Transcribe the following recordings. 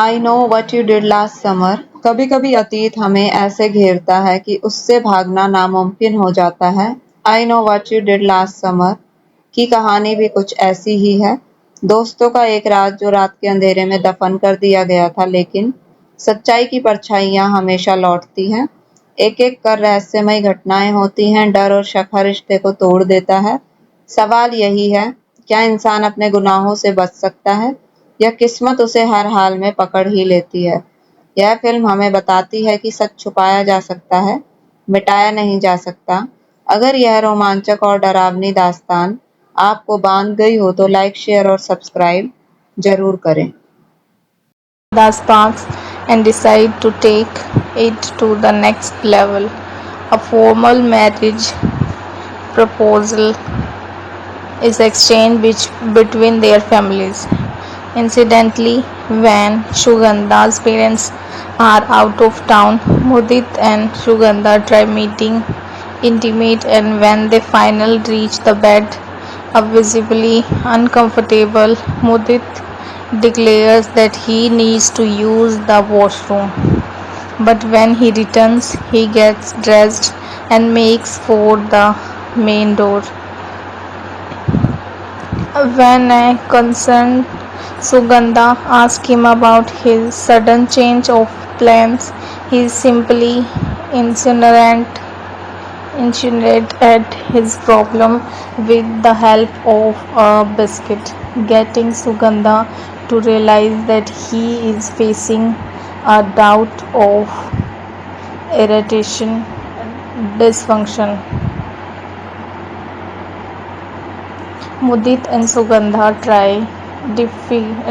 I know what you did last summer. कभी कभी अतीत हमें ऐसे घेरता है कि उससे भागना नामुमकिन हो जाता है। I know what you did last summer की कहानी भी कुछ ऐसी ही है। दोस्तों का एक राज जो रात के अंधेरे में दफन कर दिया गया था, लेकिन सच्चाई की परछाइयां हमेशा लौटती हैं। एक एक कर रहस्यमय घटनाएं होती हैं। डर और शक हर रिश्ते को तोड़ देता है। सवाल यही है, क्या इंसान अपने गुनाहों से बच सकता है या किस्मत उसे हर हाल में पकड़ ही लेती है। यह फिल्म हमें बताती है कि सच छुपाया जा सकता है, मिटाया नहीं जा सकता। अगर यह रोमांचक और डरावनी दास्तान आपको बांध गई हो तो लाइक, शेयर और सब्सक्राइब जरूर करें। The sparks and decide to take it to the next level. A formal marriage proposal is exchanged between their families. Incidentally, when Shuganda's parents are out of town, Mudit and Shuganda try meeting intimate, and when they finally reach the bed, a visibly uncomfortable Mudit declares that he needs to use the washroom. But when he returns, he gets dressed and makes for the main door. When a concerned Sugandha asks him about his sudden change of plans, he simply insinuates at his problem with the help of a biscuit, getting Sugandha to realize that he is facing a doubt of irritation dysfunction. Mudit and Sugandha try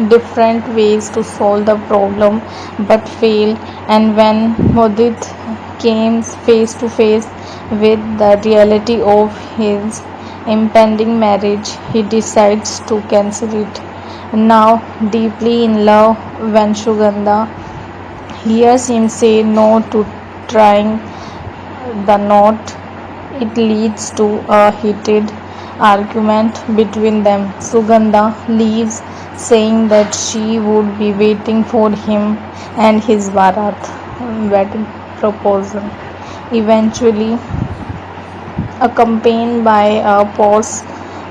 different ways to solve the problem but fail, and when Mudit comes face to face with the reality of his impending marriage, he decides to cancel it. Now deeply in love, when Sugandha hears him say no to trying the knot, it leads to a heated argument between them. Sugandha leaves, saying that she would be waiting for him and his wedding proposal, eventually accompanied by a pause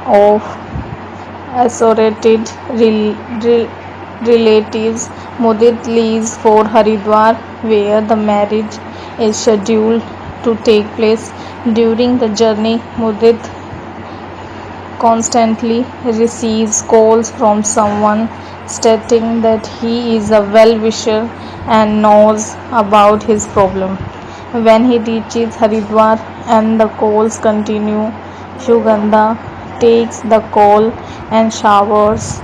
of assorted relatives. Mudit leaves for Haridwar, where the marriage is scheduled to take place. During the journey, Mudit constantly receives calls from someone stating that he is a well-wisher and knows about his problem. When he reaches Haridwar and the calls continue, Shugandha takes the call and showers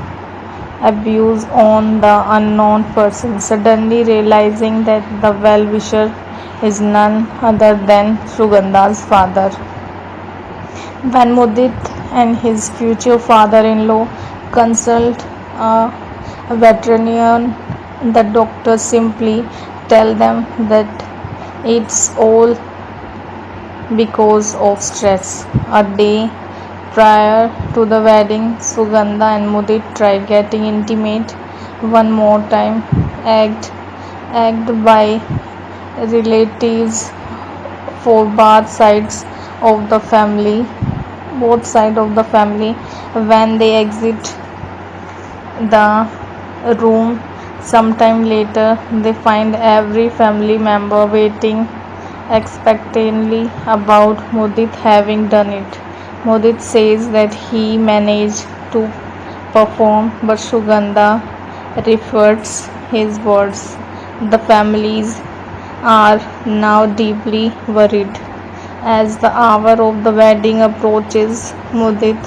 abuse on the unknown person, suddenly realizing that the well-wisher is none other than Shugandha's father. When Mudit and his future father-in-law consult a veterinarian, the doctor simply tell them that it's all because of stress. A day prior to the wedding, Sugandha and Mudit try getting intimate one more time, egged by relatives for both sides of the family. When they exit the room sometime later, they find every family member waiting expectantly about Mudit having done it. Mudit says that he managed to perform, but Sugandha refutes his words. The families are now deeply worried. As the hour of the wedding approaches, Mudit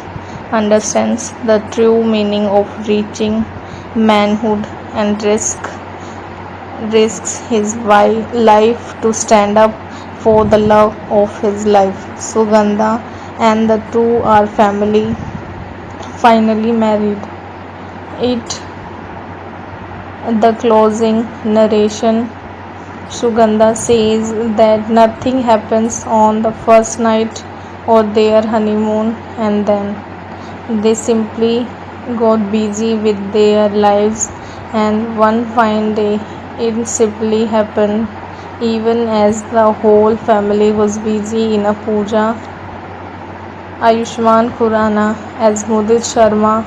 understands the true meaning of reaching manhood and risks his life to stand up for the love of his life. Sugandha and the two are finally married. It the closing narration, Sugandha says that nothing happens on the first night or their honeymoon, and then they simply got busy with their lives And one fine day, it simply happened, even as the whole family was busy in a puja. Ayushman Khurrana as Mudit Sharma,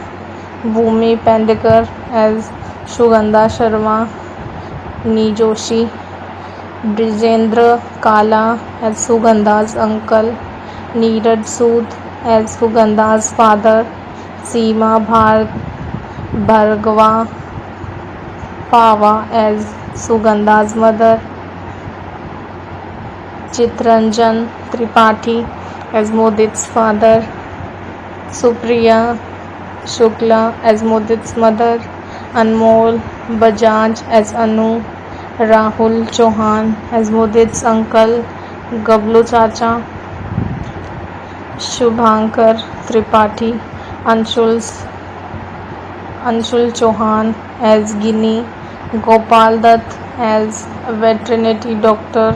Bhumi Pendekar as Shugandha Sharma, Nijoshi, Brijendra Kala as Sugandha's uncle, Neeraj Sood as Sugandha's father, Seema Bhargava Pava as Sugandha's mother, Chitranjan Tripathi as Mudit's father, Supriya Shukla as Mudit's mother, Anmol Bajaj as Anu, Rahul Chauhan as Mudit's uncle, Gablu Chacha, Shubhankar Tripathi, Anshul Chauhan as Ginny, Gopal Dutt as veterinary doctor,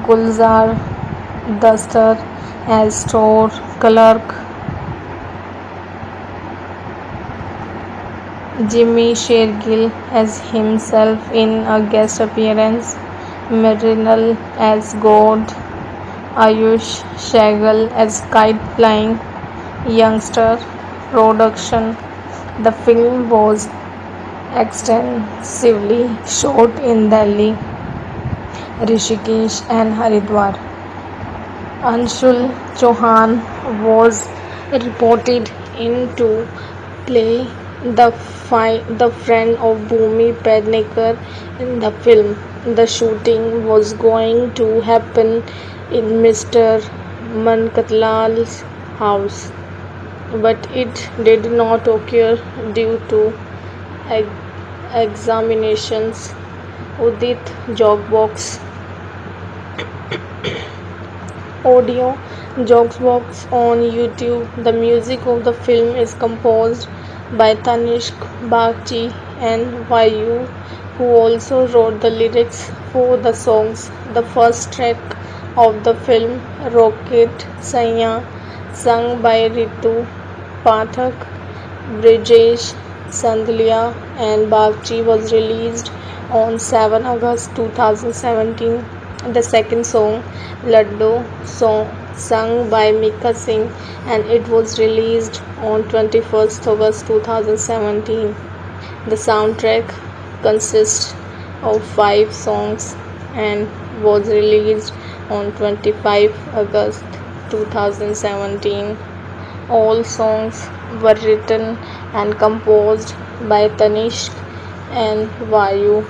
Gulzar Dastar as store clerk, Jimmy Shergill as himself in a guest appearance, Merinal as God, Ayush Shagal as kite flying youngster. Production. The film was extensively shot in Delhi, Rishikesh and Haridwar. Anshul Chauhan was reported in to play the friend of Bhumi Pednekar in the film. The shooting was going to happen in Mr. Mankatlal's house, but it did not occur due to examinations. Udit Jogbox audio Jogbox on YouTube. The music of the film is composed by Tanishq Bagchi and Vayu, who also wrote the lyrics for the songs. The first track of the film, Rocket Saiya, sung by Ritu Pathak, Brijesh Sandlia and Bagchi, was released on 7 August 2017. The second song, Laddo, sung by Mika Singh, and it was released on 21st August 2017. The soundtrack consists of 5 songs and was released on 25 August 2017. All songs were written and composed by Tanishq and Vayu.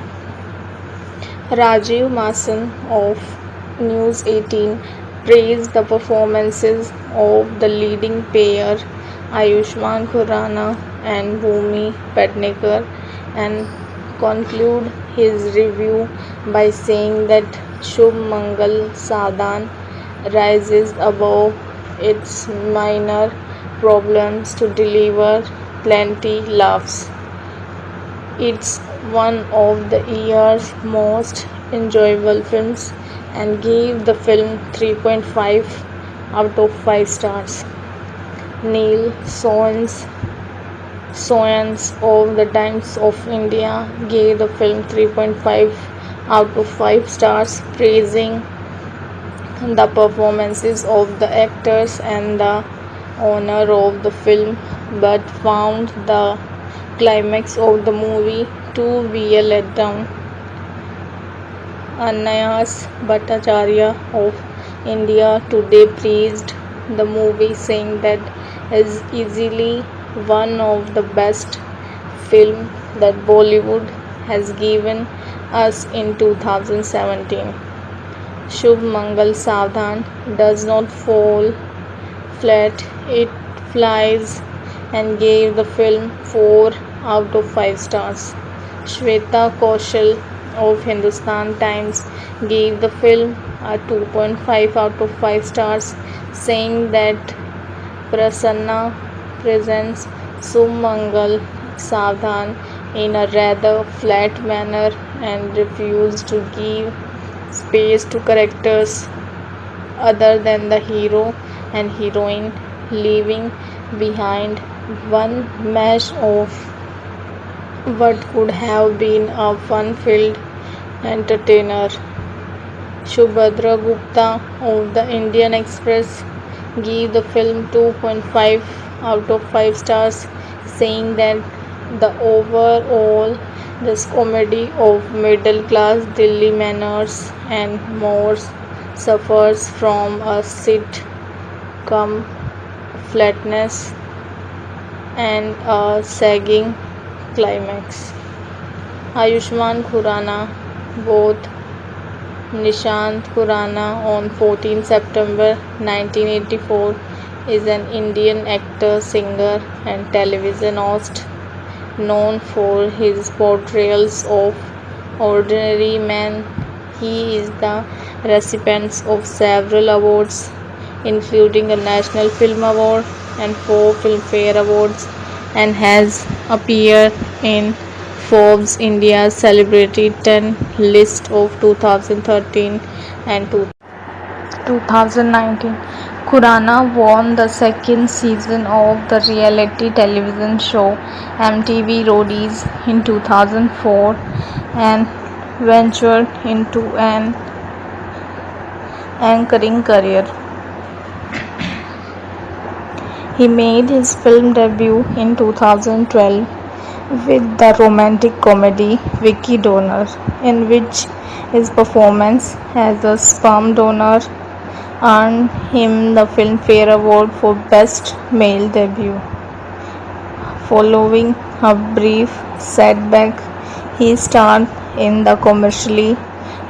Rajiv Masan of News 18 praised the performances of the leading pair Ayushman Khurrana and Bhumi Pednekar and conclude his review by saying that Shubh Mangal Sadhan rises above its minor problems to deliver plenty laughs. It's one of the year's most enjoyable films and gave the film 3.5 out of 5 stars. Neil Soyans of the Times of India gave the film 3.5 out of 5 stars, praising the performances of the actors and the honor of the film, but found the climax of the movie to be a letdown. Anayas Bhattacharya of India Today praised the movie, saying that is easily one of the best films that Bollywood has given us in 2017. Shubh Mangal Savdhan does not fall flat, it flies, and gave the film 4 out of 5 stars. Shweta Kaushal of Hindustan Times gave the film a 2.5 out of 5 stars, saying that Prasanna presents Sumangal Savdhan in a rather flat manner and refused to give space to characters other than the hero and heroine, leaving behind one mash of what could have been a fun-filled entertainer. Shubhadra Gupta of the Indian Express gave the film 2.5 out of 5 stars, saying that the overall this comedy of middle class Delhi manners and more suffers from a sitcom flatness and a sagging climax. Ayushmann Khurrana, both Nishant Khurrana on 14 September 1984 is an Indian actor, singer and television host known for his portrayals of ordinary men. He is the recipient of several awards, including a National Film Award and 4 Filmfare Awards, and has appeared in Forbes India's Celebrity 10 list of 2013 and 2019. Khurana won the second season of the reality television show MTV Roadies in 2004 and ventured into an anchoring career. He made his film debut in 2012 with the romantic comedy Vicky Donor, in which his performance as a sperm donor earned him the Filmfare Award for Best Male Debut. Following a brief setback, he starred in the commercially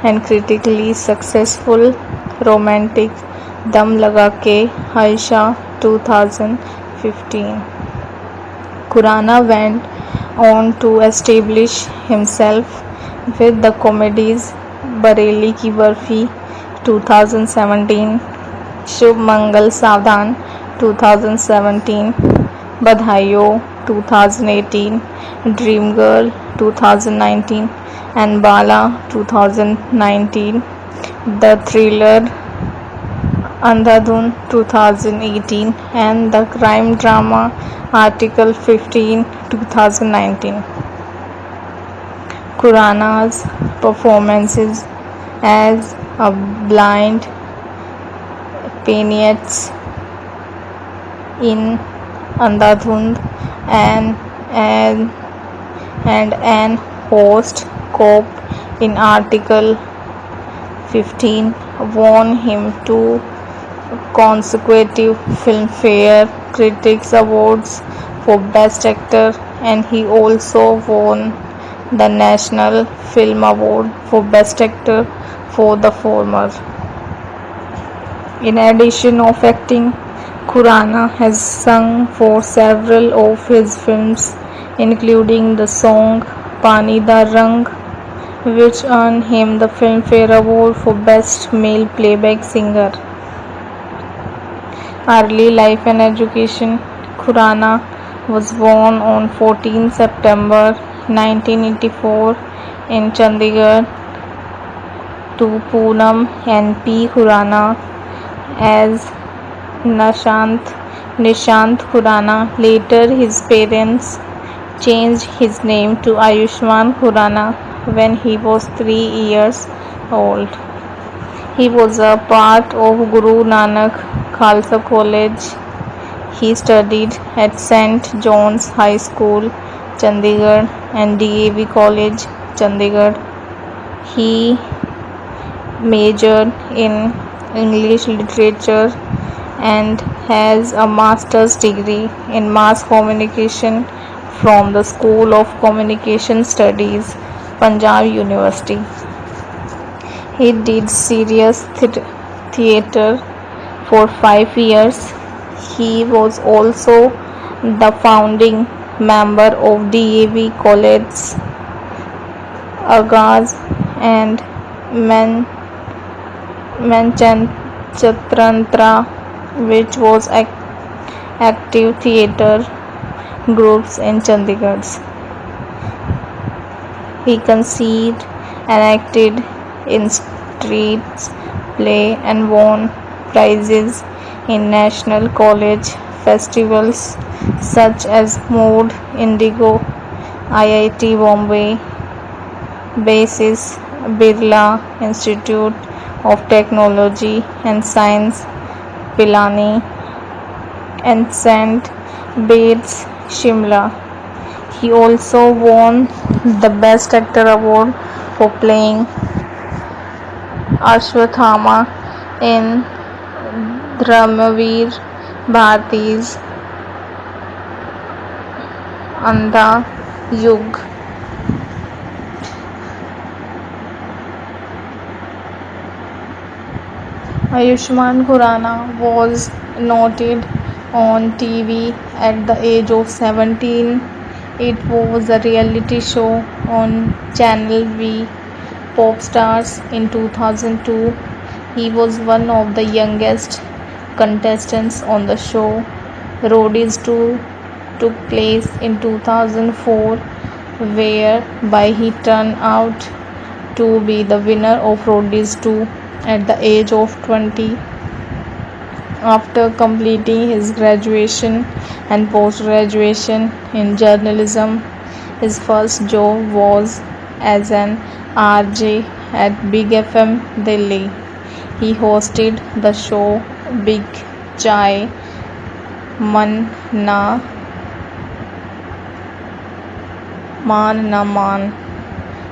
and critically successful romantic Dum Laga Ke Aisha 2015. Khurana went on to establish himself with the comedies Bareli Ki Barfi 2017, Shubh Mangal Savdhan 2017, Badhaiyo 2018, Dream Girl 2019 and Bala 2019, the thriller Andhadhun 2018 and the crime drama Article 15 2019. Khurana's performances as a blind Peanuts in Andhadhun and an host cop in Article 15 won him 2 consecutive Filmfare Critics Awards for Best Actor, and he also won the National Film Award for Best Actor for the former. In addition of acting, Khurana has sung for several of his films, including the song Pani Da Rang, which earned him the Filmfare Award for Best Male Playback Singer. Early life and education. Khurana was born on 14 September 1984 in Chandigarh to Poonam and P. Khurana as Nishant Khurana. Later, his parents changed his name to Ayushmann Khurana when he was 3 years old. He was a part of Guru Nanak Khalsa College. He studied at St. John's High School, Chandigarh and DAV College, Chandigarh. He majored in English literature and has a master's degree in mass communication from the School of Communication Studies, Punjab University. He did serious theatre for 5 years. He was also the founding member of DAV College, Agaz and Manchatantra, which was active theatre groups in Chandigarh. He conceived and acted in streets play and won prizes in national college festivals such as Mood, Indigo, IIT Bombay, basis Birla Institute of Technology and Science, Pilani, and St. Bates, Shimla. He also won the Best Actor award for playing Ashwathama in Dharmavir Bharati's Andha Yug. Ayushmann Khurrana was noted on TV at the age of 17. It was a reality show on Channel V, Pop Stars, in 2002. He was one of the youngest contestants on the show. Roadies 2 took place in 2004, whereby he turned out to be the winner of Roadies 2 at the age of 20. After completing his graduation and post-graduation in journalism, his first job was as an RJ at Big FM Delhi. He hosted the show Big Chai Man Na Man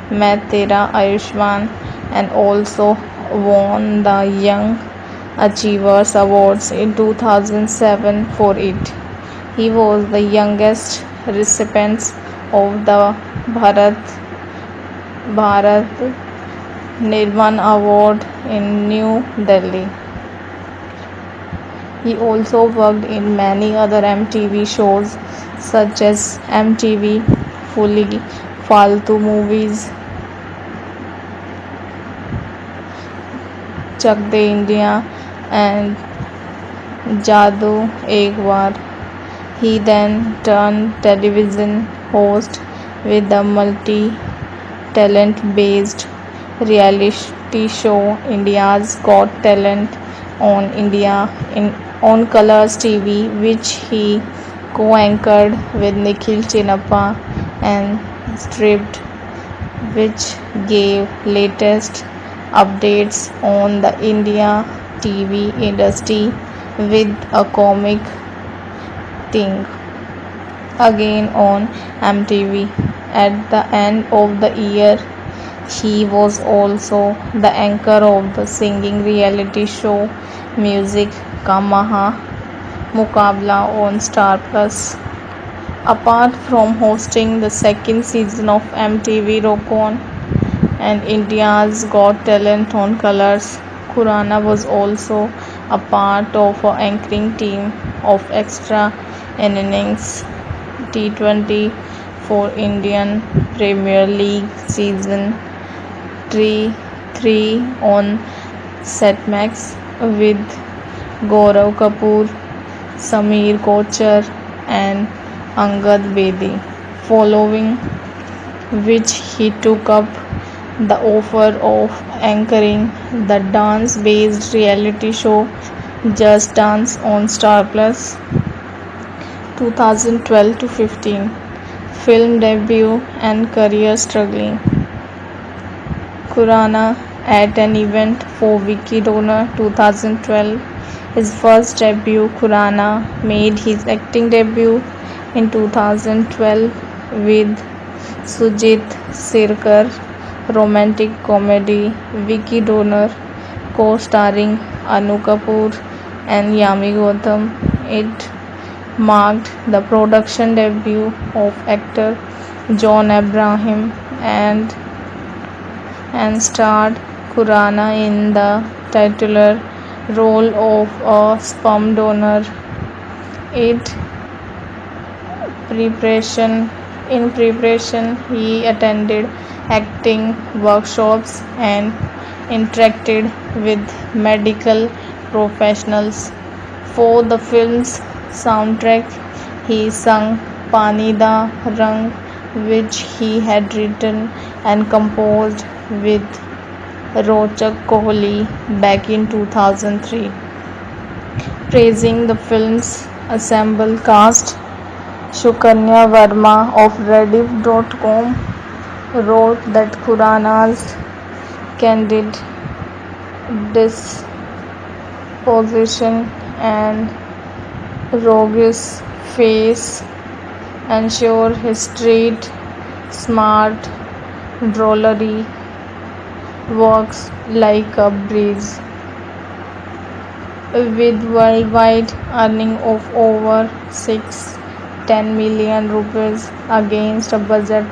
Main Tera Ayushmann, and also won the Young Achievers Awards in 2007 for it. He was the youngest recipient of the Bharat Nirman Award in New Delhi. He also worked in many other MTV shows such as MTV Fully Faltu Movies, Chak De India, and Jadoo Ek Baar. He then turned television host with the multi-talent based reality show India's Got Talent on on Colors TV, which he co-anchored with Nikhil Chinappa, and Stripped, which gave latest updates on the India TV industry with a comic thing. Again on MTV at the end of the year, he was also the anchor of the singing reality show Music Ka Mukabla on Star Plus. Apart from hosting the second season of MTV Rock On and India's Got Talent on Colors, Khurrana was also a part of an anchoring team of Extra Innings T20 for Indian Premier League season 3 on Setmax with Gaurav Kapoor, Sameer Kochar, and Angad Bedi, following which he took up the offer of anchoring the dance-based reality show Just Dance on Star Plus. 2012 to 15. Film debut and career struggling. Khurrana at an event for Wiki Donor 2012. His first debut. Khurrana made his acting debut in 2012 with Sujit Sirkar romantic comedy Wiki Donor, co-starring Anu Kapoor and Yami Gautam. It marked the production debut of actor John Abraham and starred Khurrana in the titular role of a sperm donor. In preparation, he attended acting workshops and interacted with medical professionals. For the film's soundtrack, he sung Pani Da Rang, which he had written and composed with Rochak Kohli back in 2003. Praising the film's ensemble cast, Shukanya Verma of Rediff.com wrote that Khurana's candid disposition and roguish face ensure his street smart drollery works like a breeze. With worldwide earning of over 610 million rupees against a budget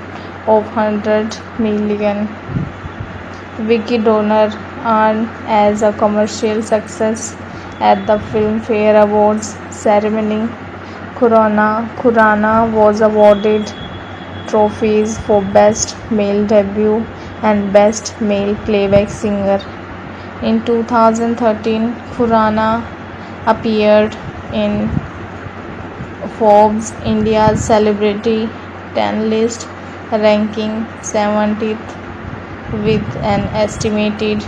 of 100 million. Vicky Donor earned as a commercial success at the Filmfare Awards ceremony. Khurana was awarded trophies for Best Male Debut and Best Male Playback Singer. In 2013, Khurana appeared in Forbes India's Celebrity 10 list, ranking 70th with an estimated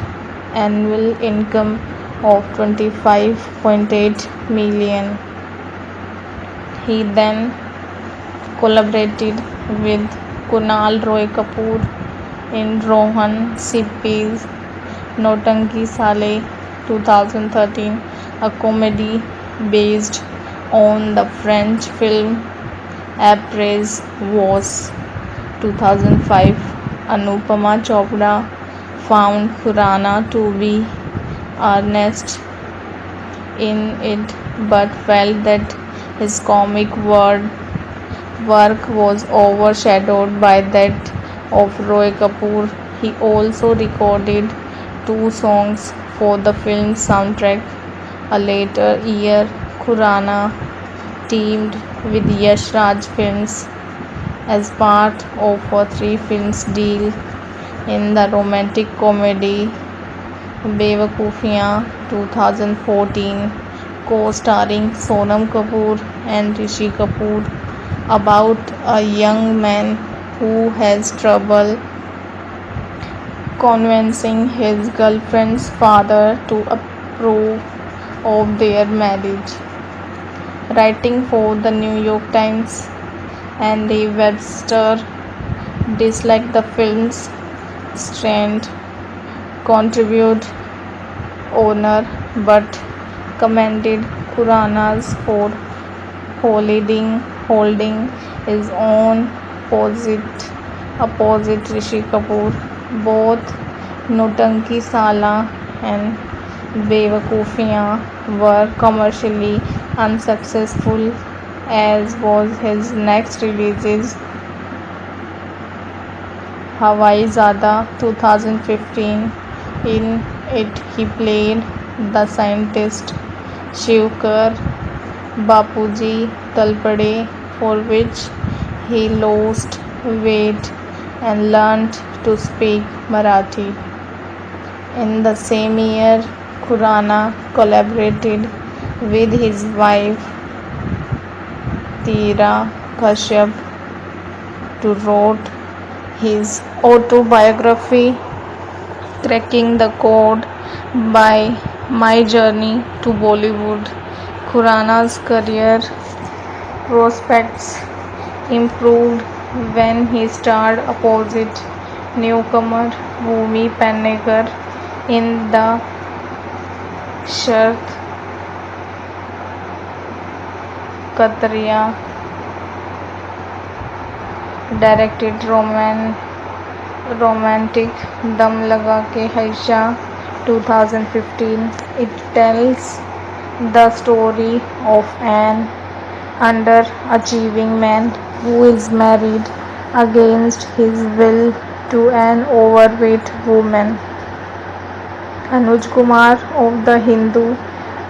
annual income of 25.8 million. He then collaborated with Kunal Roy Kapoor in Rohan Sippy's Notanki Sale 2013, a comedy based on the French film Après Was 2005. Anupama Chopra found Khurana to be earnest in it but felt that his comic work was overshadowed by that of Roy Kapoor. He also recorded 2 songs for the film's soundtrack. A later year, Khurana teamed with Yash Raj Films as part of a 3 films deal in the romantic comedy Bewakufiyan 2014, co-starring Sonam Kapoor and Rishi Kapoor, about a young man who has trouble convincing his girlfriend's father to approve of their marriage. Writing for the New York Times, Andy Webster disliked the film's strand contribute owner but commended Khurana's for holding his own opposite Rishi Kapoor. Both Notanki Sala and Bewakufiyan were commercially unsuccessful, as was his next releases. Hawai Zada 2015. In it he played the scientist Shivkar Bapuji Talpade, for which he lost weight and learned to speak Marathi. In the same year, Khurana collaborated with his wife Tira Kashyap to write his autobiography Cracking the Code by My Journey to Bollywood. Khurana's career prospects improved when he starred opposite newcomer Bhumi Pennegar in the Shart Katriya directed romantic Dum Laga Ke Haisha 2015. It tells the story of an underachieving man who is married against his will to an overweight woman. Anuj Kumar of The Hindu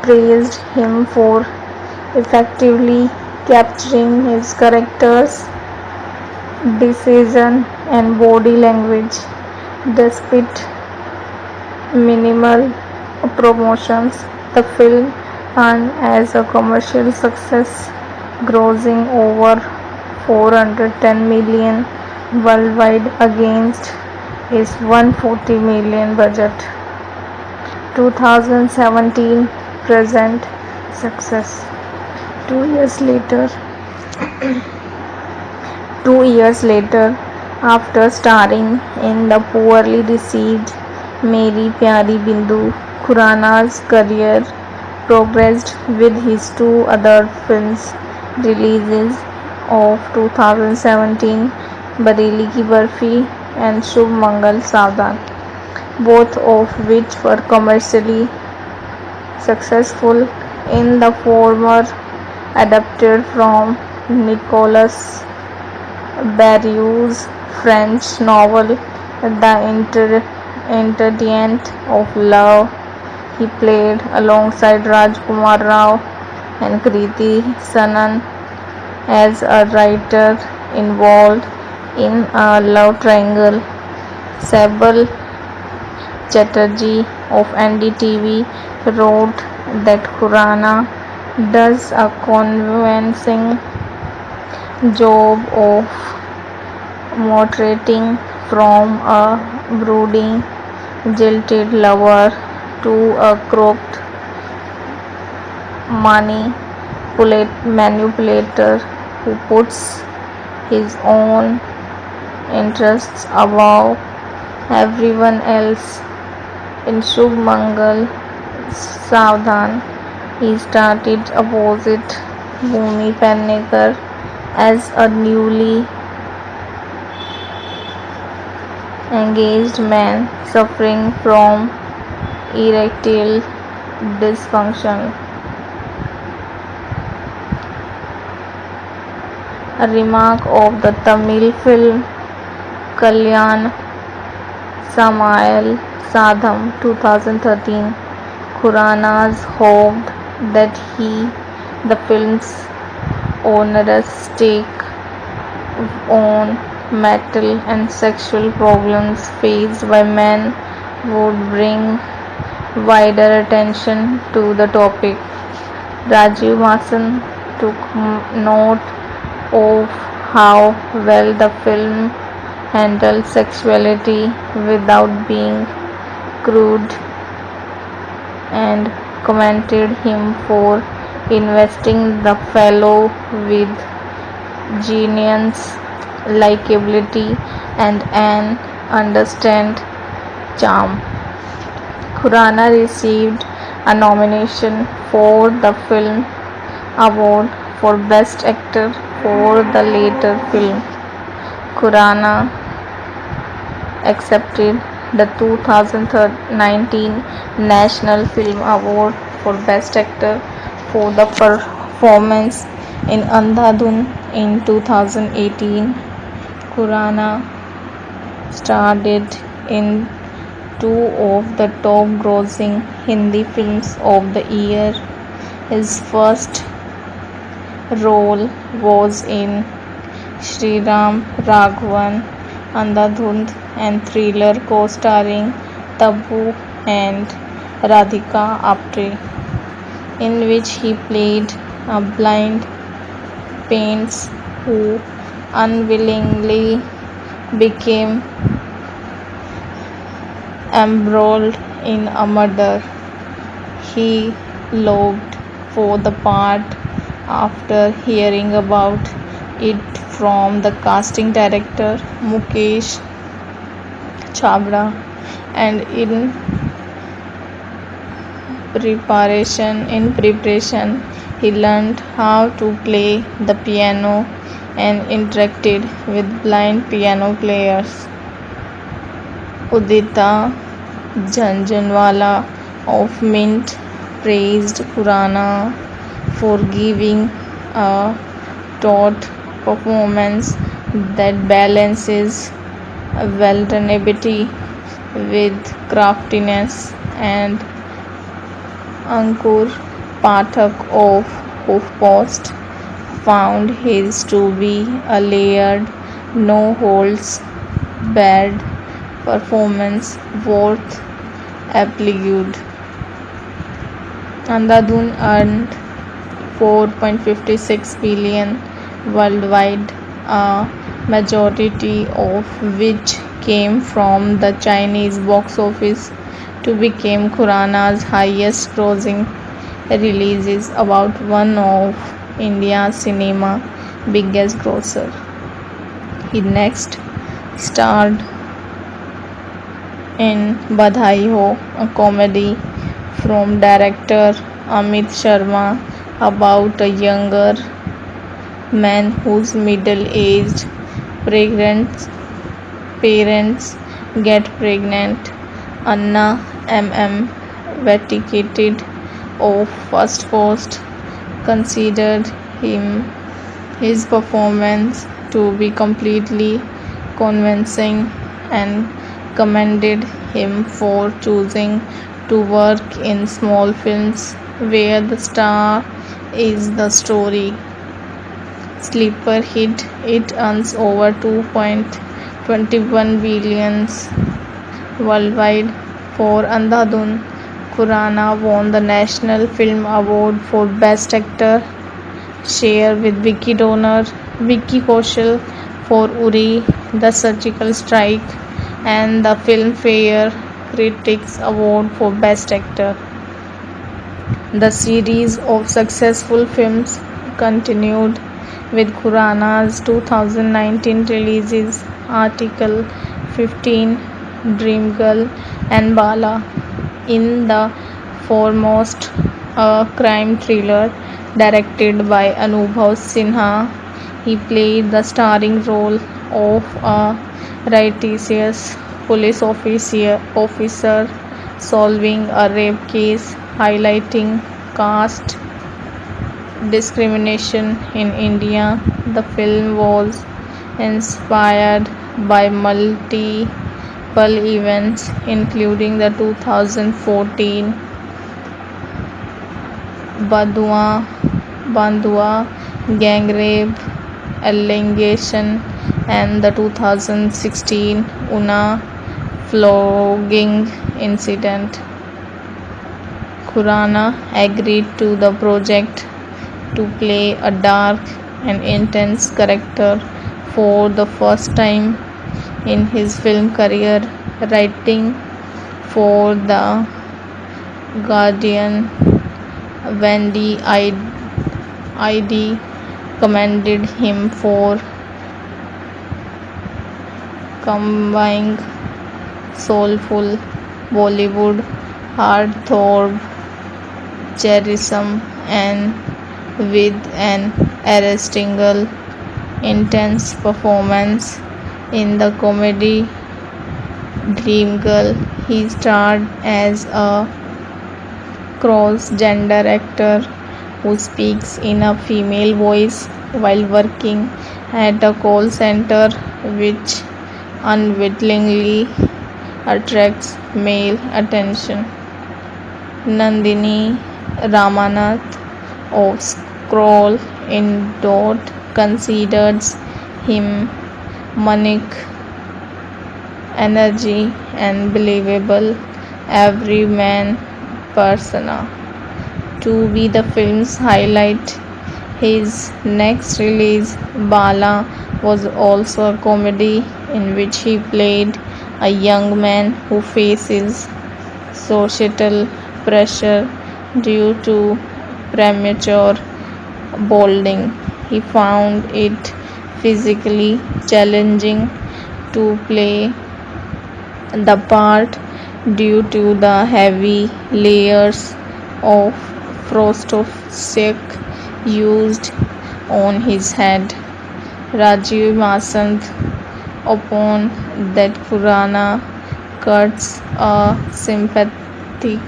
praised him for effectively capturing his character's decision and body language. Despite minimal promotions, the film earned as a commercial success, grossing over 410 million worldwide against his 140 million budget. 2017 present success. 2 years later, 2 years later, after starring in the poorly received Meri Pyari Bindu, Khurana's career progressed with his two other films releases of 2017, Bareli Ki Barfi and Shubh Mangal Savdan, both of which were commercially successful. In the former, adapted from Nicolas Barriou's French novel The Ingredient of Love, he played alongside Rajkumar Rao and Kriti Sanan as a writer involved in a love triangle. Sabal Chatterjee of NDTV wrote that Khurana does a convincing job of moderating from a brooding, jilted lover to a crooked manipulator who puts his own interests above everyone else. In Shubh Mangal Savdhan, he started opposite Bhumi Pennekar as a newly engaged man suffering from erectile dysfunction. A remark of the Tamil film Kalyan Samayal Sadham 2013, Khurana's hoped that the film's onerous take on mental and sexual problems faced by men would bring wider attention to the topic. Rajiv Masan took note of how well the film handled sexuality without being crude and commended him for investing the fellow with genuine likability and an understand charm. Khurana received a nomination for the Film Award for Best Actor for the later film. Khurana accepted the 2019 National Film Award for Best Actor for the performance in Andhadhun in 2018. Khurana starred in two of the top grossing Hindi films of the year. His first role was in Shriram Raghavan Andhadhun and thriller co-starring Tabu and Radhika Apte, in which he played a blind painter who unwillingly became embroiled in a murder. He lobbied for the part after hearing about it from the casting director Mukesh Chabra, and in preparation he learned how to play the piano and interacted with blind piano players. Udita Jhanjhanwala of Mint praised Khurana for giving a taut performance that balances vulnerability with craftiness, and Ankur Pathak of HuffPost found his to be a layered, no-holds-barred performance worth applaud. Andhadhun earned $4.56 billion worldwide, a majority of which came from the Chinese box office, to become Khurana's highest-grossing releases, about one of India's cinema biggest grosser. He next starred in Badhai Ho, a comedy from director Amit Sharma about a younger man whose middle-aged parents get pregnant. Anna M.M. vacated of First Post considered his performance to be completely convincing and commended him for choosing to work in small films where the star is the story. Sleeper hit, it earns over 2.21 billion worldwide for Andhadhun. Khurana won the National Film Award for Best Actor, share with Vicky Kaushal for Uri, The Surgical Strike, and the Filmfare Critics Award for Best Actor. The series of successful films continued with Khurana's 2019 releases Article 15, Dreamgirl, and Bala. In the foremost, a crime thriller directed by Anubhav Sinha, he played the starring role of a righteous police officer solving a rape case, highlighting caste discrimination in India. The film was inspired by multiple events, including the 2014 Bandua gang rape allegation and the 2016 Una flogging incident. Khurana agreed to the project to play a dark and intense character for the first time in his film career, writing for The Guardian. Wendy ID commended him for combining soulful Bollywood heartthrob charism and with an arresting intense performance in the comedy Dreamgirl. He starred as a cross-gender actor who speaks in a female voice while working at a call center, which unwittingly attracts male attention. Nandini Ramanath of Scroll in Dot considers him manic energy and believable everyman persona to be the film's highlight. His next release, Bala, was also a comedy in which he played a young man who faces societal pressure due to premature balding. He found it physically challenging to play the part due to the heavy layers of frosted used on his head. Rajiv Masand upon that Khurana cuts a sympathetic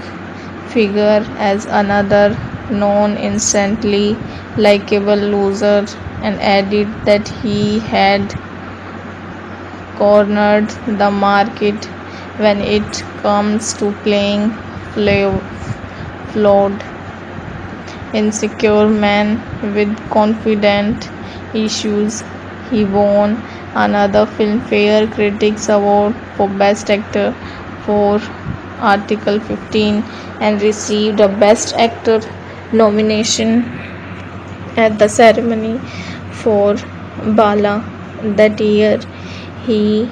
figure as another non-instantly likable loser and added that he had cornered the market when it comes to playing flawed, insecure man with confident issues. He won another Filmfare Critics Award for Best Actor for Article 15 and received a Best Actor nomination at the ceremony for Bala. That year, he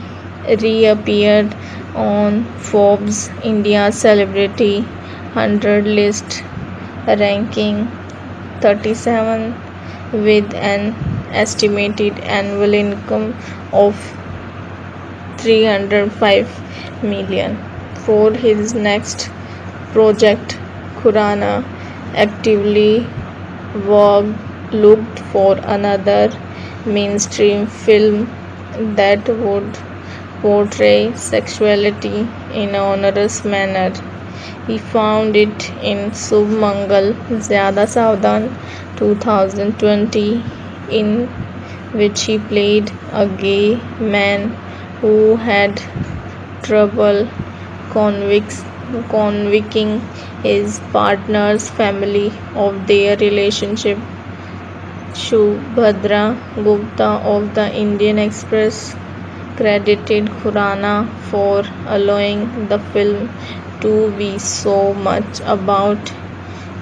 reappeared on Forbes India Celebrity 100 list, ranking 37 with an estimated annual income of 305 million. For his next project, Khurana actively looked for another mainstream film that would portray sexuality in an honest manner. He found it in Subh Mangal Zyada Savdan 2020, in which he played a gay man who had trouble convicting his partner's family of their relationship. Shubhadra Gupta of the Indian Express credited Khurana for allowing the film to be so much about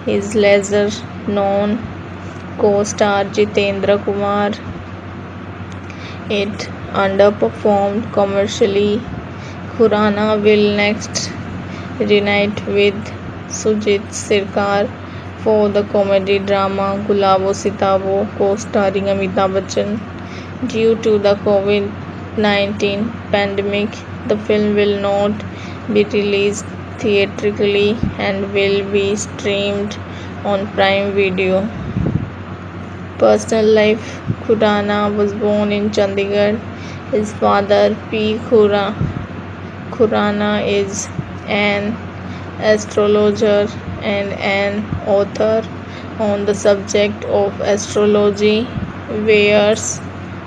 his lesser known co-star Jitendra Kumar. It underperformed commercially. Khurana will next reunite with Sujit Sircar for the comedy drama Gulabo Sitabo, co-starring Amitabh Bachchan. Due to the COVID-19 pandemic, the film will not be released theatrically and will be streamed on Prime Video. Personal life: Khurana was born in Chandigarh. His father, P. Khurana, is an astrologer and an author on the subject of astrology. Vice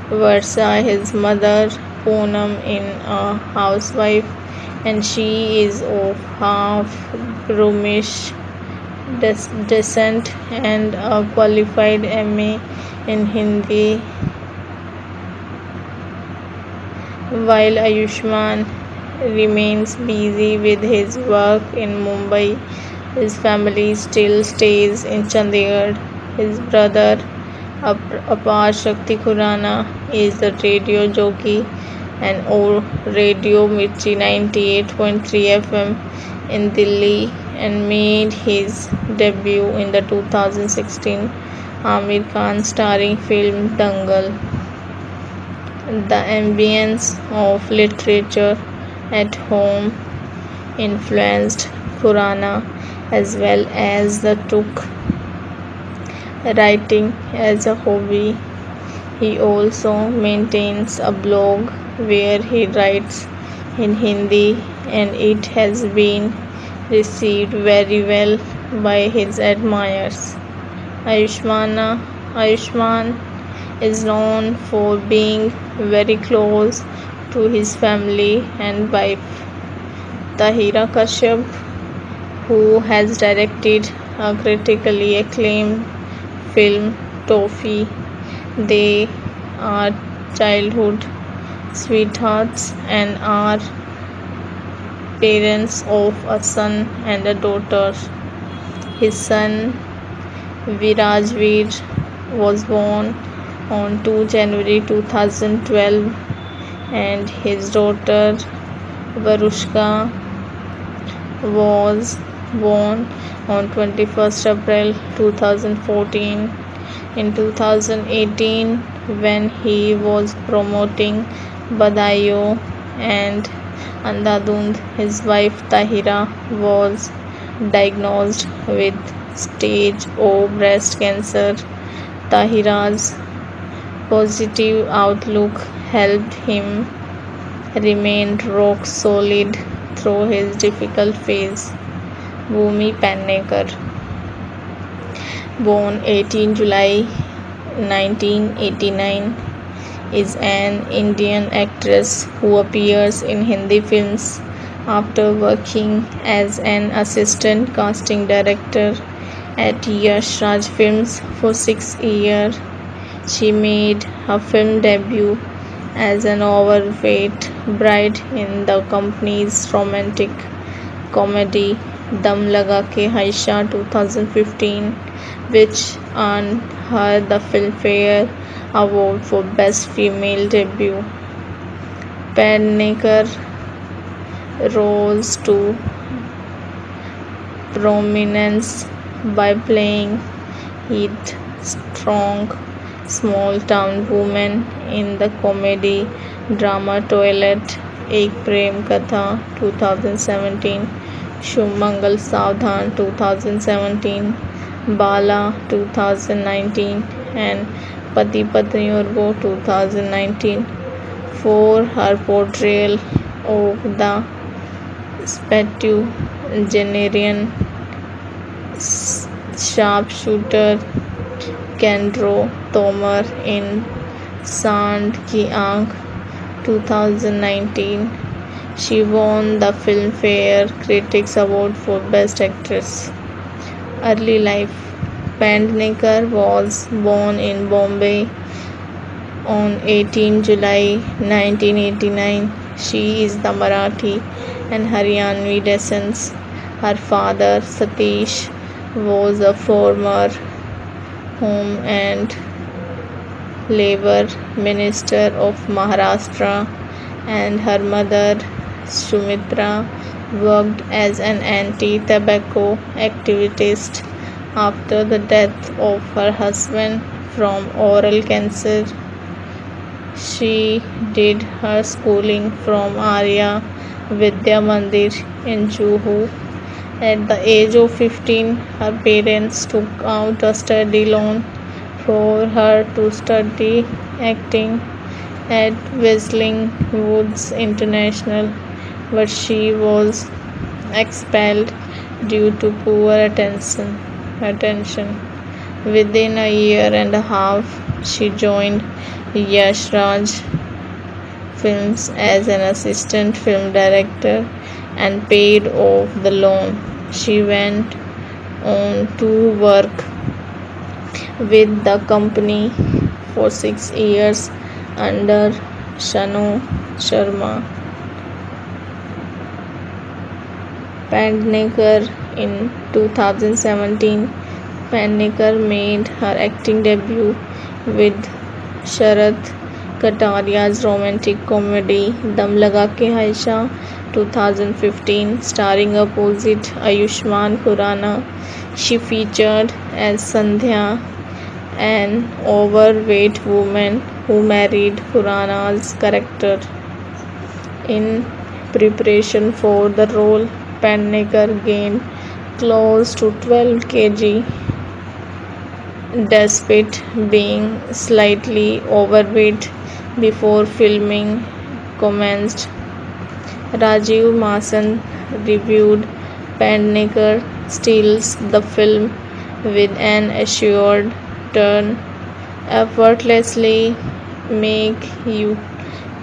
versa, his mother, Poonam, is a housewife and she is of half Brahmish descent and a qualified MA in Hindi, while Ayushman remains busy with his work in Mumbai. His family still stays in Chandigarh. His brother, Apar Shakti Khurana, is a radio jockey and Radio Mirchi 98.3 FM in Delhi and made his debut in the 2016 Amir Khan starring film Dangal. The ambience of literature at home influenced Khurana as well as took writing as a hobby. He also maintains a blog where he writes in Hindi and it has been received very well by his admirers. Ayushman is known for being very close to his family and wife, Tahira Kashyap, who has directed a critically acclaimed film, Toffee. They are childhood sweethearts and are parents of a son and a daughter. His son Virajveer was born on 2 January 2012 and his daughter Varushka was born on 21st April 2014. In 2018, when he was promoting Badayo and Andhadhund, his wife Tahira was diagnosed with stage O breast cancer. Tahira's positive outlook helped him remain rock solid through his difficult phase. Bhumi Pannekar, born 18 July 1989, is an Indian actress who appears in Hindi films after working as an assistant casting director at Yash Raj Films for 6 years. She made her film debut as an overweight bride in the company's romantic comedy Dum Laga Ke Haisha 2015, which earned her the Filmfare Award for Best Female Debut. Pannekar rose to prominence by playing Hewitt, strong small town woman in the comedy drama Toilet, Ek Prem Katha 2017, Shubh Mangal Savdhan 2017, Bala 2019, and Pati Patni Aur Wo 2019 for her portrayal of the septuagenarian sharpshooter Kendro Tomar in Sand Ki Aankh 2019. She won the Filmfare Critics Award for Best Actress. Early life. Pendnikar was born in Bombay on 18 July 1989. She is the Marathi and Haryanvi descent. Her father, Satish, was a former Home and Labour Minister of Maharashtra, and her mother, Sumitra, worked as an anti-tobacco activist after the death of her husband from oral cancer. She did her schooling from Arya Vidya Mandir in Juhu. At the age of 15, her parents took out a study loan for her to study acting at Whistling Woods International, but she was expelled due to poor attention. Within a year and a half, she joined Yash Raj Films as an assistant film director and paid off the loan. She went on to work with the company for 6 years under Shanu Sharma. Pendnikar in 2017. Pendnikar made her acting debut with Sharat Kataria's romantic comedy Dam Laga Ke Aisha 2015, starring opposite Ayushmann Khurrana. She featured as Sandhya, an overweight woman who married Khurrana's character. In preparation for the role, Pendnikar gained close to 12 kg despite being slightly overweight before filming commenced. Rajiv Masan reviewed Pendnikar steals the film with an assured turn, effortlessly make you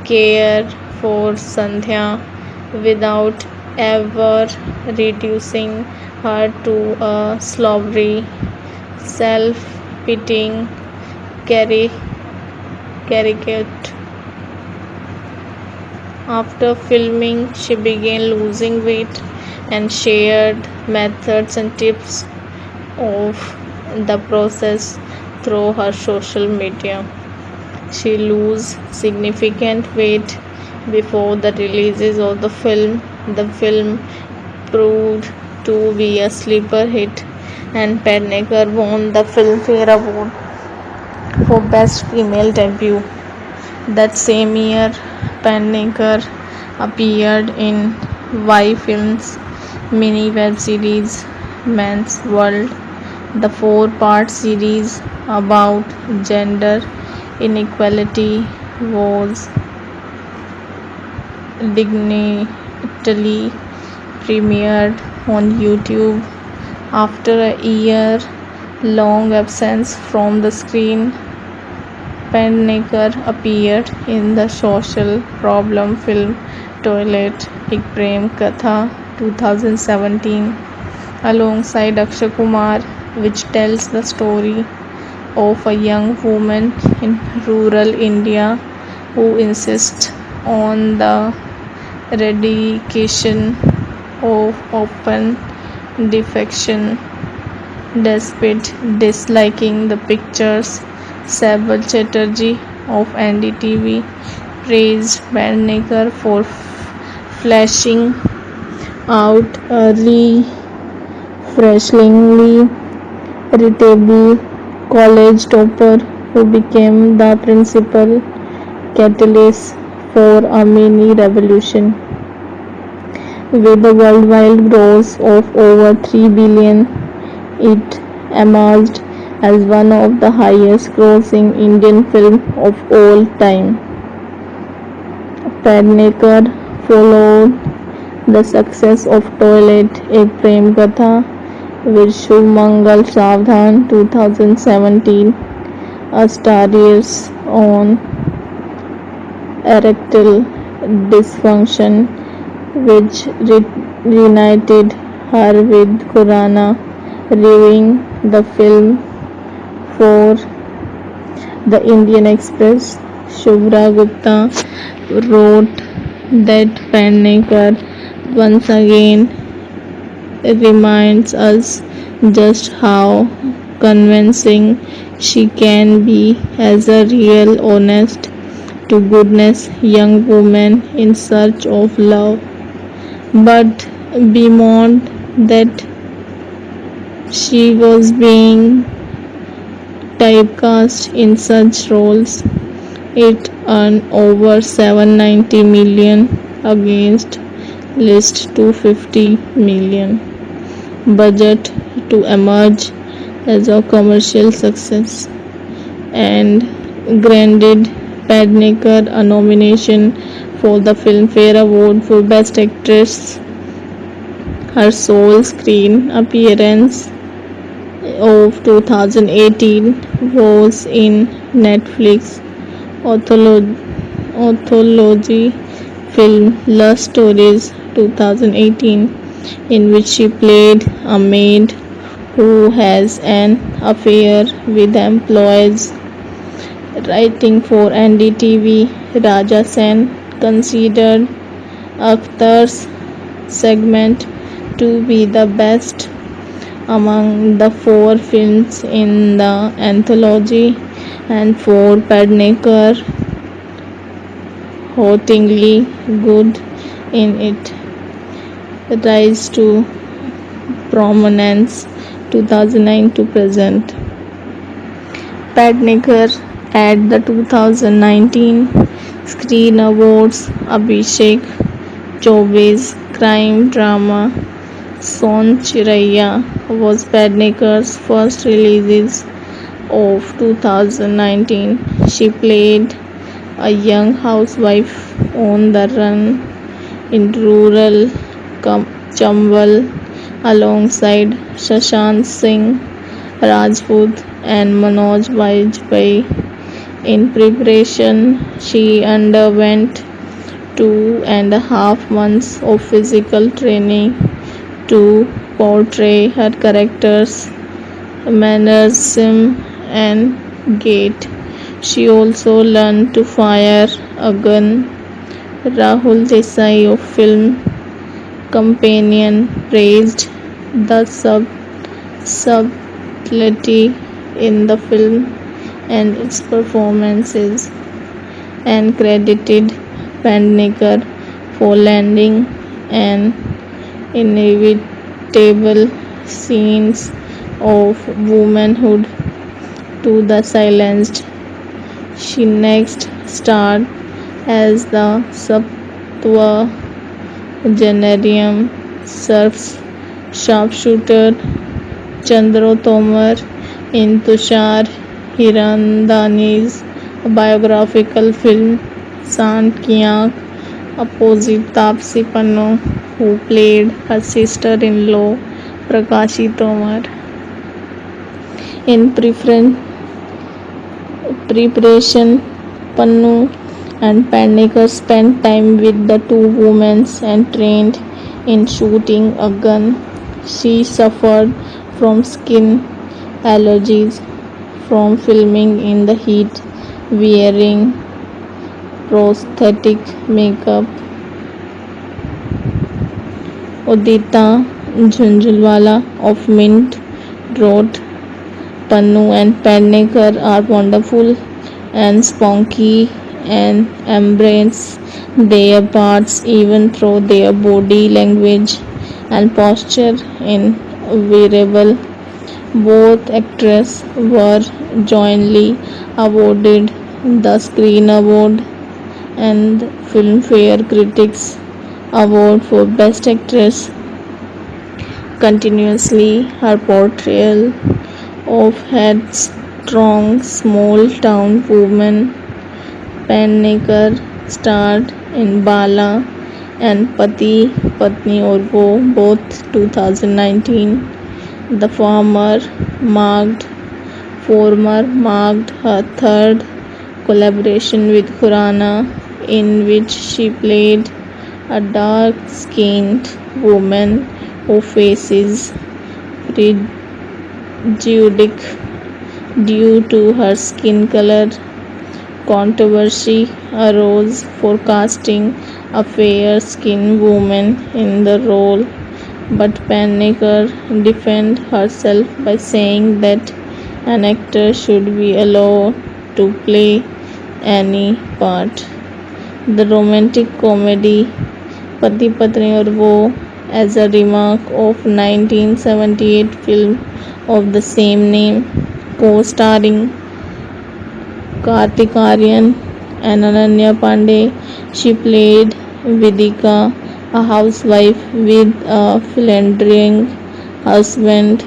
care for Sandhya without ever reducing her to a slobbery, self-pitying caricature. After filming, she began losing weight and shared methods and tips of the process through her social media. She lost significant weight before the releases of the film. The film proved to be a sleeper hit, and Pendnikar won the Filmfare Award for Best Female Debut. That same year, Pendnikar appeared in Y Films' mini web series Men's World. The 4-part series about gender inequality was dignitally premiered on YouTube. After a year-long absence from the screen, Pendnikar appeared in the social problem film Toilet, Ek Prem Katha 2017 alongside Akshay Kumar, which tells the story of a young woman in rural India who insists on the eradication of open defecation despite disliking the pictures. Saibal Chatterjee of NDTV praised Pendnikar for fleshing out early, freshly relatable college topper who became the principal catalyst for a mini revolution. With a worldwide gross of over 3 billion, it emerged as one of the highest grossing Indian films of all time. Pednekar followed the success of Toilet, a Prem Katha with Shubh Mangal Savdhan 2017, a studies on erectile dysfunction which reunited her with Khurana. Reviewing the film for the Indian Express, Shubhra Gupta wrote that Pednekar once again reminds us just how convincing she can be as a real honest to goodness young woman in search of love. But beyond that, she was being typecast in such roles. It earned over 790 million against list 250 million budget to emerge as a commercial success and granted Pednekar a nomination for the Filmfare Award for Best Actress. Her sole screen appearance of 2018 was in Netflix anthology film Love Stories 2018, in which she played a maid who has an affair with employees. Writing for NDTV, Raja Sen considered Akhtar's segment to be the best among the 4 films in the anthology, and for Pednekar, hauntingly good in it. Rise to prominence 2009 to present. Pednekar at the 2019 Screen Awards, Abhishek Chaube's crime drama Son Chiraiya was Pednekar's first release of 2019. She played a young housewife on the run in rural Chambal alongside Shashank Singh Rajput and Manoj Vajpayee. In preparation, she underwent 2.5 months of physical training to portray her character's mannerism and gait. She also learned to fire a gun. Rahul Desai of Film Companion praised the subtlety in the film and its performances, and credited Pednekar for lending an inevitable scenes of womanhood to the silenced. She next starred as the septuagenarian sharpshooter Chandro Tomar in Tushar Hirandani's biographical film Sant Ki Aankh, opposite Taapsee Pannu, who played her sister-in-law Prakashi Tomar. In preparation, Pannu and Pednekar spent time with the two women and trained in shooting a gun. She suffered from skin allergies from filming in the heat, wearing prosthetic makeup. Udita Jhunjhunwala of Mint wrote, Pannu and Pednekar are wonderful and spunky and embrace their parts even through their body language and posture in wearable Both actresses were jointly awarded the Screen Award and Filmfare Critics Award for Best Actress. Continuously, her portrayal of headstrong small-town woman Penneker starred in Bala and Pati Patni Aur Wo, both 2019. The former marked her third collaboration with Khurana, in which she played a dark-skinned woman who faces prejudice due to her skin color. Controversy arose for casting a fair-skinned woman in the role, but Penneker defended herself by saying that an actor should be allowed to play any part. The romantic comedy Pati Patni Aur Wo, as a remake of 1978 film of the same name, co-starring Kartik Aaryan and Ananya Pandey. She played Vidika, a housewife with a philandering husband.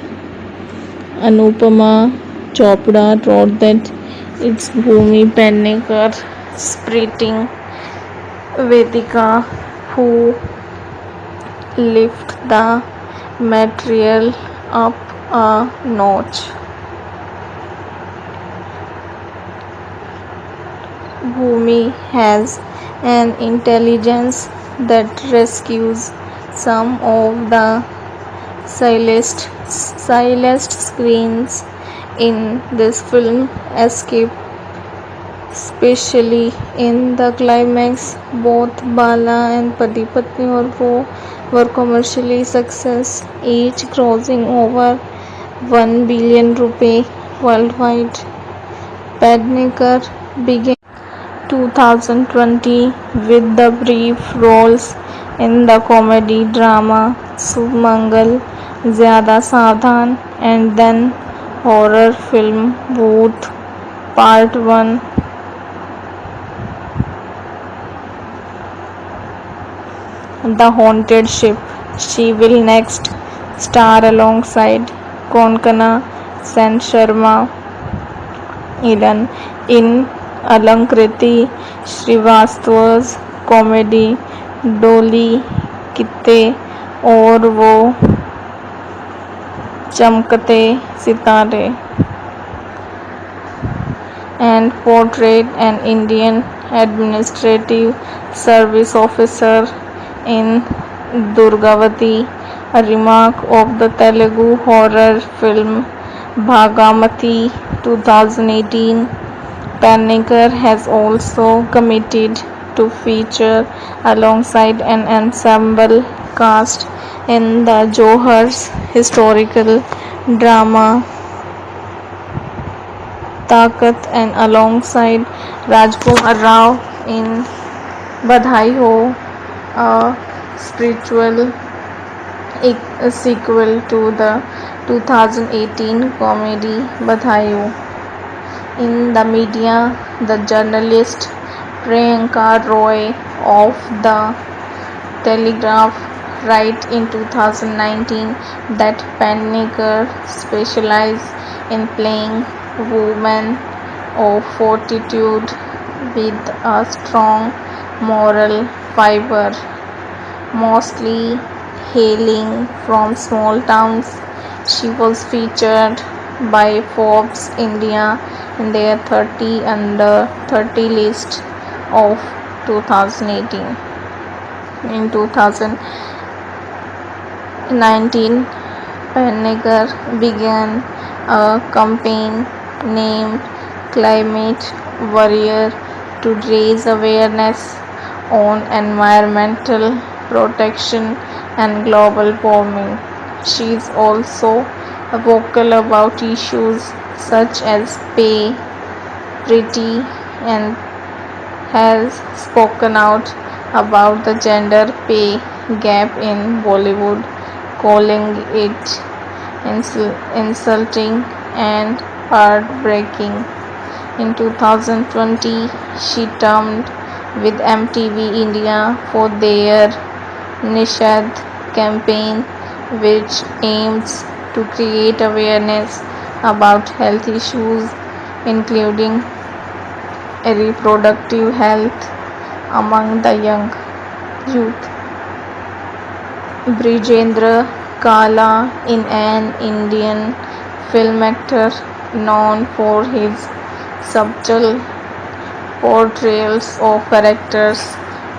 Anupama Chopra wrote that it's Bhumi Penneker spiriting Vedika who lift the material up a notch. Bhumi has an intelligence that rescues some of the silest screens in this film, especially in the climax. Both Bala and Pati Patni Aur Wo were commercially success, each grossing over 1 billion rupee worldwide. Pednekar began 2020 with the brief roles in the comedy drama Sumangal Zyada Saavdhan and then horror film Bhoot Part 1. The Haunted Ship. She will next star alongside Konkana Sen Sharma in Alankriti Srivastava's comedy Doli Kitte और वो चमकते सितारे, and portrayed an Indian administrative service officer in Durgavati, a remake of the Telugu horror film Bhagamati 2018. Penneker has also committed to feature alongside an ensemble cast in the Johar's historical drama Takat and alongside Rajkumar Rao in Badhai Ho, a spiritual sequel to the 2018 comedy Badhai Ho. In the media, the journalist Priyanka Roy of the Telegraph wrote in 2019 that Penneker specializes in playing women of fortitude with a strong moral fiber, mostly hailing from small towns. She was featured by Forbes India in their 30 under 30 list of 2018. In 2019, Penneker began a campaign named Climate Warrior to raise awareness on environmental protection and global warming. She is also vocal about issues such as pay parity and has spoken out about the gender pay gap in Bollywood, calling it insulting, and heartbreaking. In 2020, she teamed with MTV India for their Nishad campaign, which aims to create awareness about health issues, including reproductive health among the young youth. Brijendra Kala is an Indian film actor known for his subtle portrayals of characters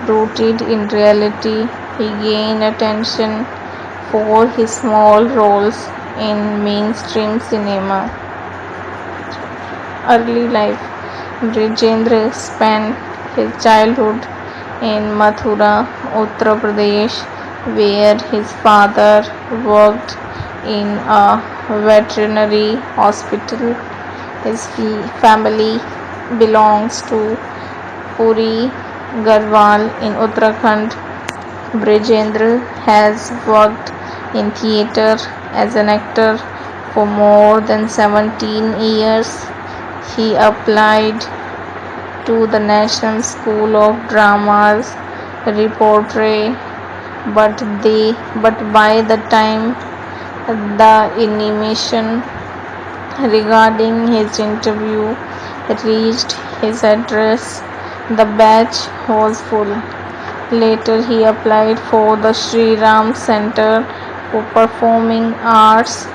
rooted in reality. He gained attention for his small roles in mainstream cinema. Early life. Brijendra spent his childhood in Mathura, Uttar Pradesh, where his father worked in a veterinary hospital. His family belongs to Puri Garhwal in Uttarakhand. Brijendra has worked in theatre as an actor for more than 17 years. He applied to the National School of Drama's repertory, but by the time the intimation regarding his interview reached his address, the batch was full. Later, he applied for the Sri Ram Center for Performing Arts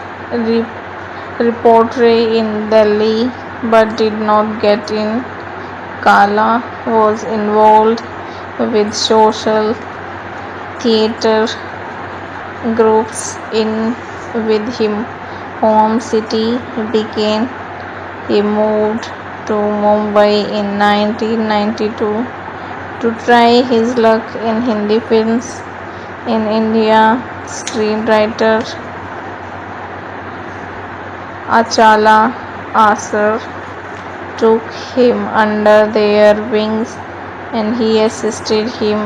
repertory in Delhi, but did not get in. Kala was involved with social theatre groups in with his home city Beacon. He moved to Mumbai in 1992 to try his luck in Hindi films. In India, screenwriter Achala Asar took him under their wings and he assisted him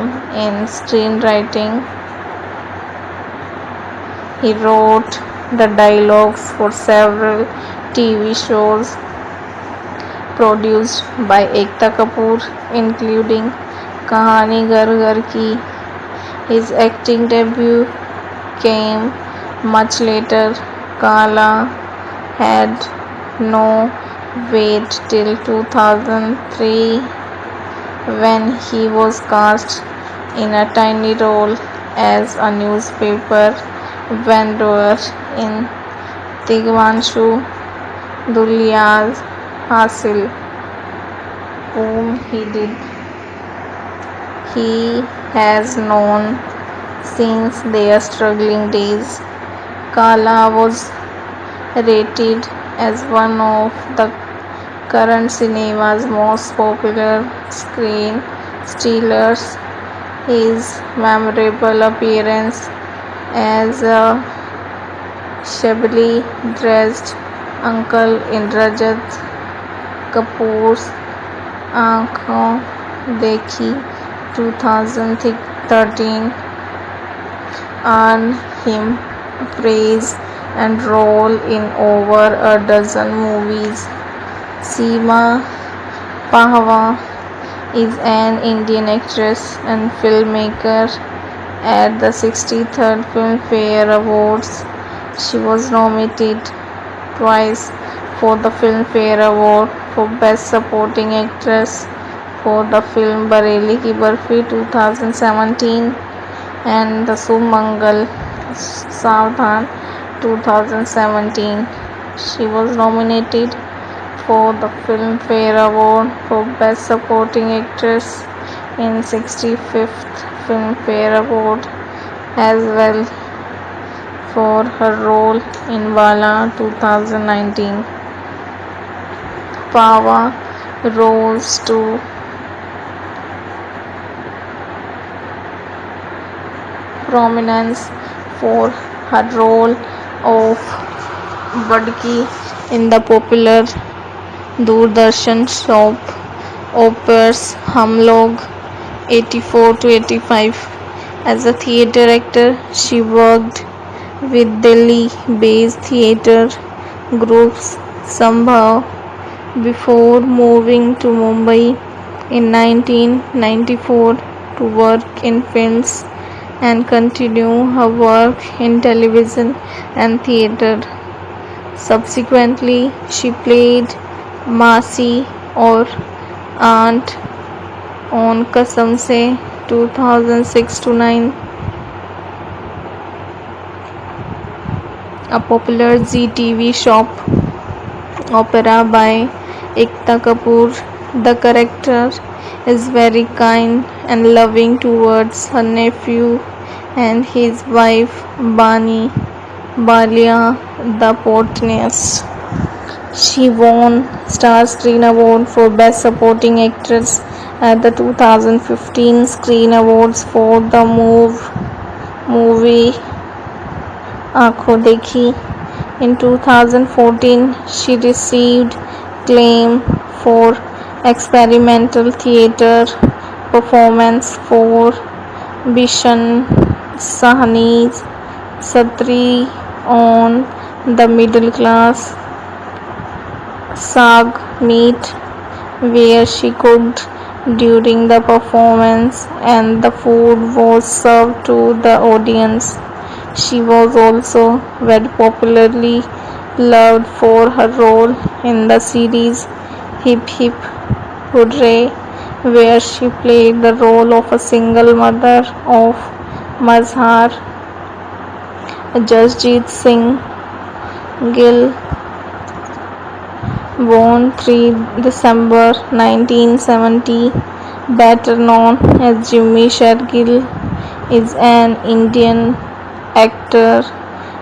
in screenwriting. He wrote the dialogues for several TV shows produced by Ekta Kapoor, including Kahani Ghar Ghar Ki. His acting debut came much later. Kala had no wait till 2003 when he was cast in a tiny role as a newspaper vendor in Tigvanshu Dulyas Hasil, whom he has known since their struggling days. Kala was rated as one of the current cinema's most popular screen stealers. His memorable appearance as a shabbily dressed uncle in Rajat Kapoor's Aankhon Dekhi 2013 earned him praise and role in over a dozen movies. Seema Pahwa is an Indian actress and filmmaker. At the 63rd Filmfare Awards, she was nominated twice for the Filmfare Award for Best Supporting Actress for the film Bareli Ki Barfi 2017 and the Sumangal Savdhan 2017. She was nominated for the Filmfare Award for Best Supporting Actress in 65th Filmfare Award as well for her role in Wala 2019. Pahwa rose to prominence for her role of Badki in the popular Doordarshan soap operas Hum Log 84 to 85. As a theatre actor, she worked with Delhi-based theatre groups Sambhav before moving to Mumbai in 1994 to work in films and continue her work in television and theatre. Subsequently, she played Masi or Aunt on Kasam Se 2006-9, a popular Zee TV soap opera by Ekta Kapoor. The character is very kind and loving towards her nephew and his wife Bani Balia the Botanist. She won Star Screen Award for Best Supporting Actress at the 2015 Screen Awards for the movie Aankhon Dekhi. In 2014, she received acclaim for experimental theatre performance for Bishan Sahni's Satri on the Middle Class Sag Meat, where she cooked during the performance and the food was served to the audience. She was also very popularly loved for her role in the series Hip Hip Hooray, where she played the role of a single mother of Mazhar Jasjit Singh Gill, born 3 December 1970, better known as Jimmy Shergill, is an Indian actor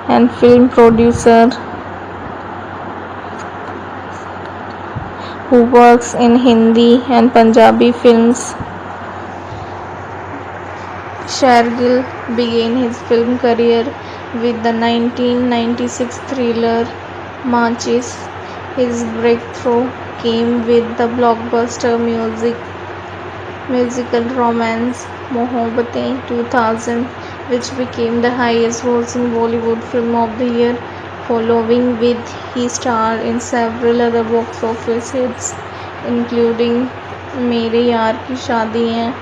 and film producer who works in Hindi and Punjabi films. Shergill began his film career with the 1996 thriller Matches. His breakthrough came with the blockbuster musical romance Mohabbatein 2000, which became the highest grossing Bollywood film of the year. Following which he starred in several other box office hits, including मेरे यार की शादी है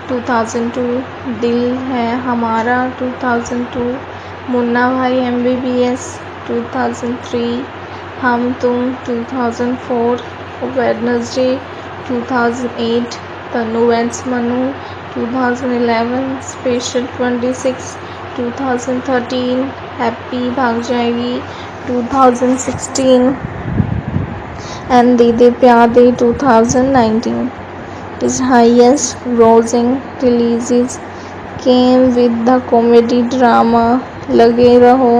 2002, दिल है हमारा 2002, मुन्ना भाई MBBS 2003, हम तुम 2004, Wednesday 2008, तनु एंड्स मनु 2011, Special 26 2013, हैप्पी भाग जाएगी 2016 and दीदी प्यार दे 2019. His highest grossing releases came with the comedy drama लगे रहो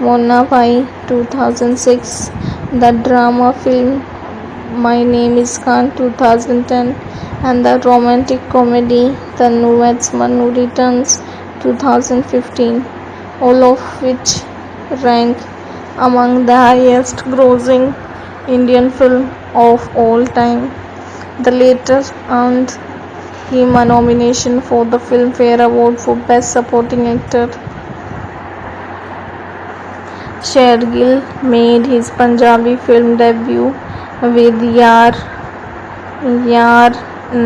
मुन्ना भाई 2006, the drama film My Name is Khan 2010, and the romantic comedy Tanu Vets Manu Returns 2015, all of which rank among the highest grossing Indian film of all time. The latter earned him a nomination for the Filmfare Award for Best Supporting Actor. Shergill made his Punjabi film debut with Yaar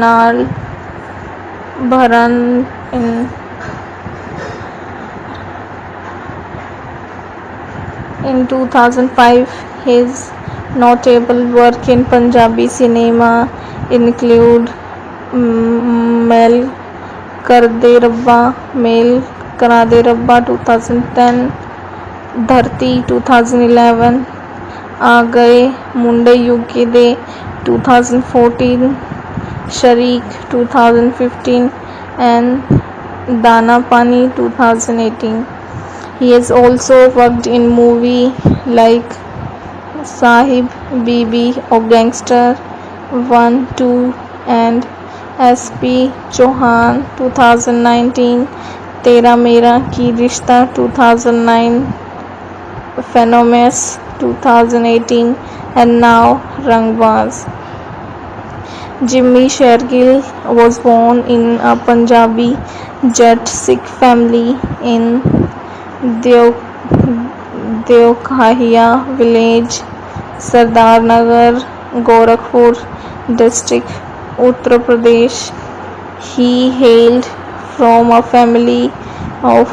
Naal Bharan in 2005. His notable work in Punjabi cinema include Mel Kara De Rabba 2010, Dharti 2011, आ गए मुंडे UK they 2014, Sharik 2015 and Dana Pani 2018. He has also worked in movies like Sahib, Bibi or Gangster 1, 2 and SP Chauhan 2019, Tera Mera Ki Rishta 2009, Phenomes 2018 and now Rangbaaz. Jimmy Shergill was born in a Punjabi Jat Sikh family in Dev Devkhahiya village, Sardar Nagar, Gorakhpur district, Uttar Pradesh. He hailed from a family of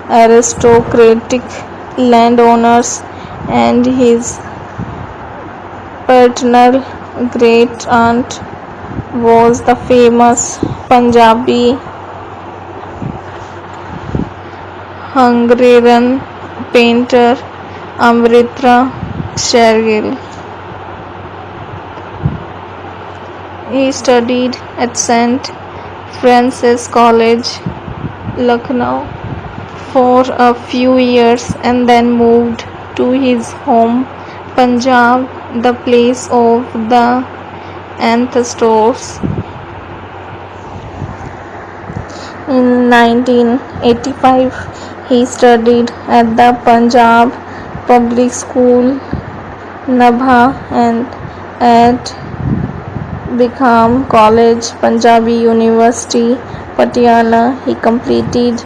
aristocratic landowners, and his paternal great aunt was the famous Punjabi Hungarian painter Amrita Shergill. He studied at St. Francis College, Lucknow for a few years and then moved to his home Punjab, the place of the ancestors. In 1985, he studied at the Punjab Public School, Nabha, and at Bikram College, Punjabi University, Patiala. He completed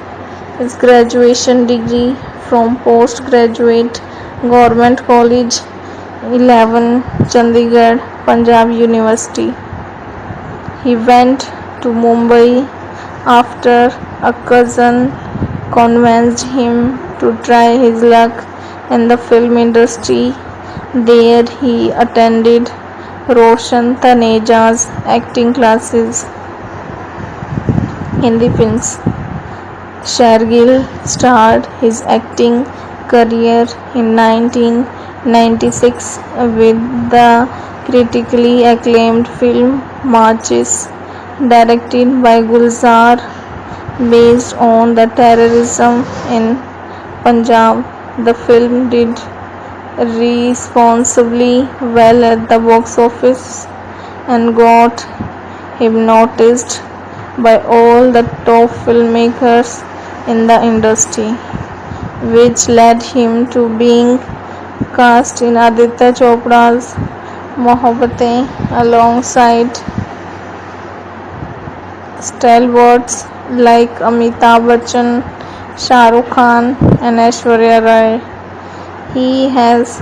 his graduation degree from Postgraduate Government College 11, Chandigarh, Punjab University. He went to Mumbai after a cousin convinced him to try his luck in the film industry. There he attended Roshan Taneja's acting classes. Hindi films. Shergill started his acting career in 1996 with the critically acclaimed film Marches, directed by Gulzar, based on the terrorism in Punjab. The film did responsibly well at the box office and got him noticed by all the top filmmakers in the industry, which led him to being cast in Aditya Chopra's Mohabbatein alongside stalwarts like Amitabh Bachchan, Shah Rukh Khan, and Aishwarya Rai. He has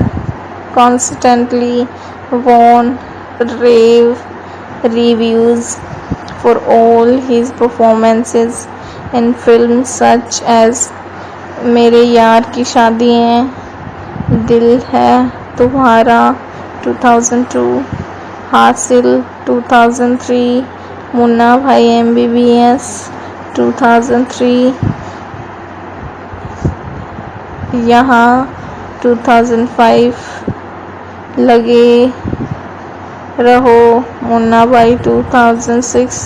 constantly won rave reviews for all his performances in films such as मेरे यार की शादी है, दिल है तुम्हारा 2002, हासिल 2003, मुन्ना भाई MBBS 2003, यहाँ 2005, लगे रहो मुन्ना भाई 2006,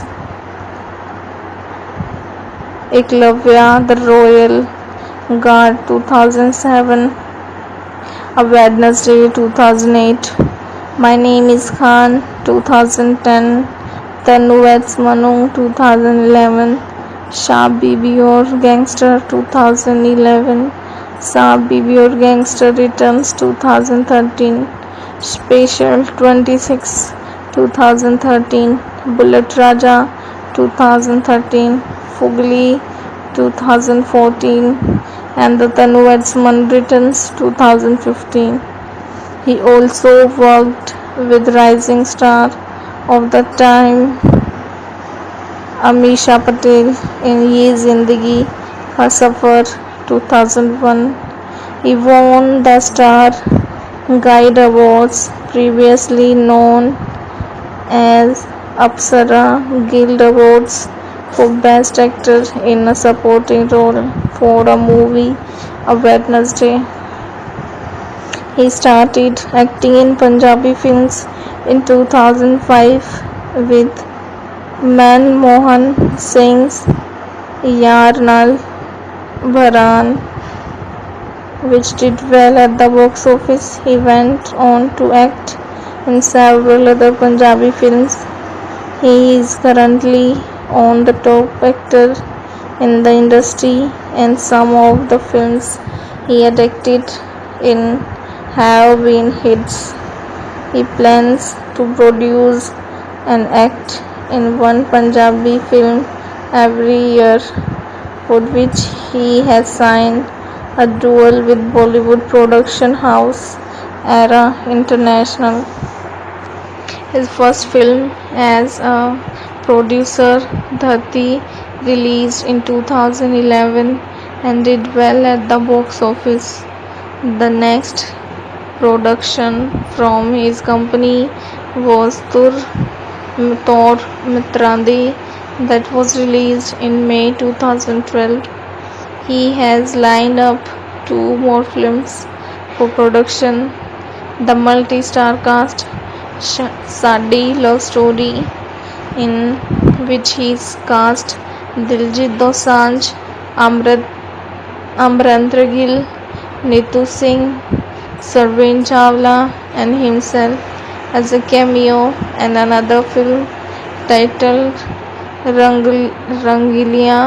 Eklavya the royal guard 2007, A Wednesday 2008, My Name is Khan 2010, Tanu Vets Manu 2011, Shaab Bibi Aur Gangster 2011, Saab Bibi Aur Gangster Returns 2013, Special 26 2013, Bullet Raja 2013, Fugli 2014, and the Tanu Vets Manu Returns 2015. He also worked with rising star of the time Amisha Patel in Ye Zindagi Ka Safar 2001. He won the Star Guide Awards, previously known as Apsara Guild Awards, for Best Actor in a Supporting Role for a movie A Wednesday. He started acting in Punjabi films in 2005 with Manmohan Singh's Yaar Nal Bharan, which did well at the box office. He went on to act in several other Punjabi films. He is currently on the top actor in the industry, and some of the films he had acted in have been hits. He plans to produce and act in one Punjabi film every year. for which he has signed a duel with Bollywood production house Era International. His first film as a producer, Dharti, released in 2011 and did well at the box office. The next production from his company was Tor Mitrandi that was released in May 2012. He has lined up two more films for production: the multi-star cast Sadi Love Story, in which he cast Diljit Dosanjh, Amrendra Gill, Neetu Singh, Sarveen Chawla, and himself as a cameo, and another film titled Rangiliya,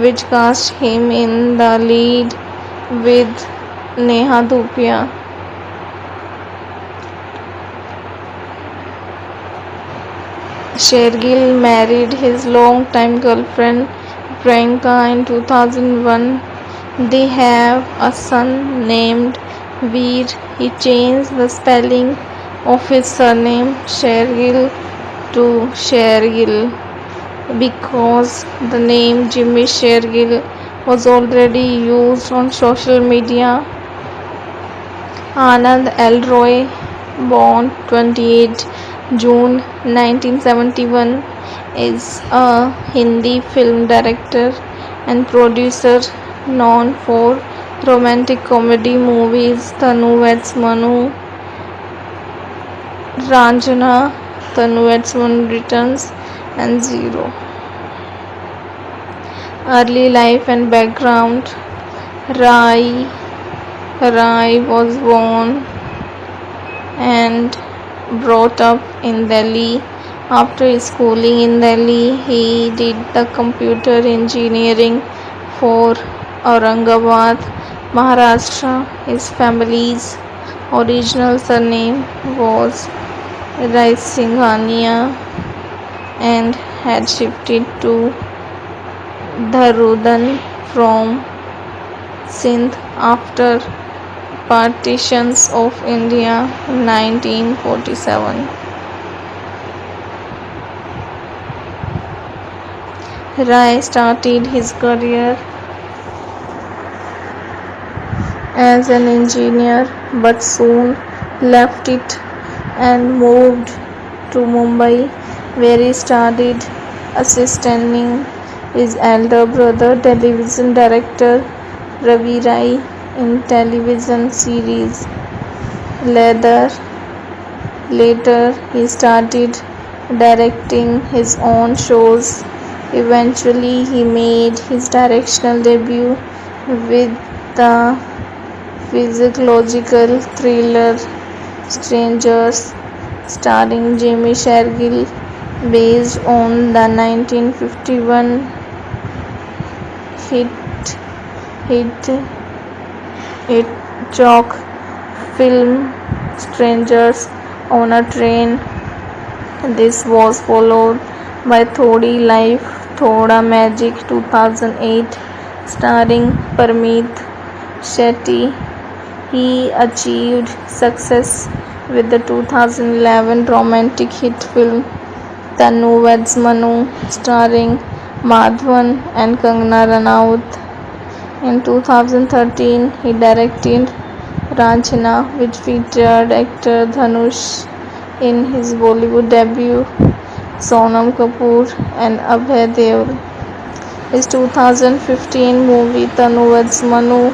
which cast him in the lead with Neha Dhupia. Shergill married his long-time girlfriend Priyanka in 2001. They have a son named Veer. He changed the spelling of his surname Shergill to Shergill because the name Jimmy Shergill was already used on social media. Anand L. Roy, born 28 June 1971, is a Hindi film director and producer known for romantic comedy movies Tanu Vets Manu, Ranjana, Tanu Vets Manu Returns, and Zero. Early life and background. Rai was born and brought up in Delhi. After schooling in Delhi, he did the computer engineering for Aurangabad, Maharashtra. His family's original surname was Raisinghania and had shifted to Dharudan from Sindh after partitions of India in 1947. Rai started his career as an engineer but soon left it and moved to Mumbai, where he started assisting his elder brother, television director Ravi Rai, in television series. Later, he started directing his own shows. Eventually, he made his directorial debut with the physiological thriller Strangers, starring Jamie Shergill, based on the 1951 hit jock film Strangers on a Train. This was followed by Thodi Life, Thoda Magic 2008, starring Parmeet Shetty. He achieved success with the 2011 romantic hit film Tanu Veds Manu, starring Madhavan and Kangana Ranaut. In 2013, he directed Ranjana, which featured actor Dhanush in his Bollywood debut, Sonam Kapoor and Abhay Deol. His 2015 movie Tanu Veds Manu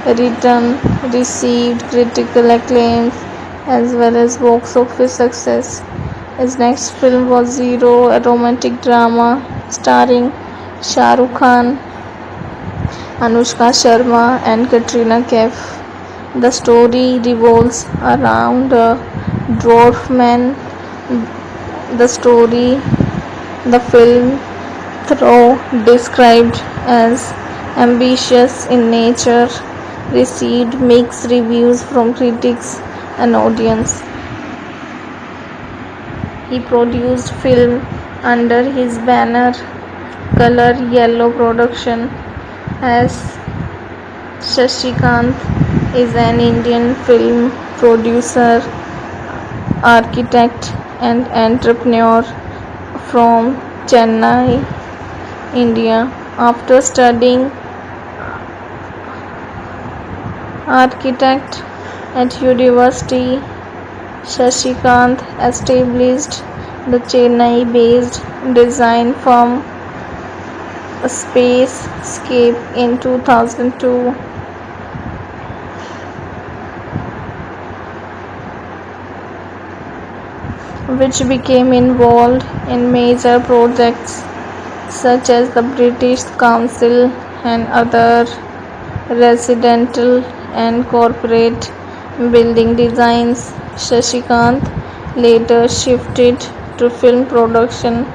Return received critical acclaim as well as box office success. His next film was Zero, a romantic drama starring Shah Rukh Khan, Anushka Sharma and Katrina Kaif. The story revolves around a dwarf man. The film, though described as ambitious in nature, received mixed reviews from critics and audience. He produced film under his banner Color Yellow production. As Shashikant is an Indian film producer, architect, and entrepreneur from Chennai, India. After studying architect at university, Shashikant established the Chennai-based design firm Spacescape in 2002, which became involved in major projects such as the British Council and other residential and corporate building designs. Shashikant later shifted to film production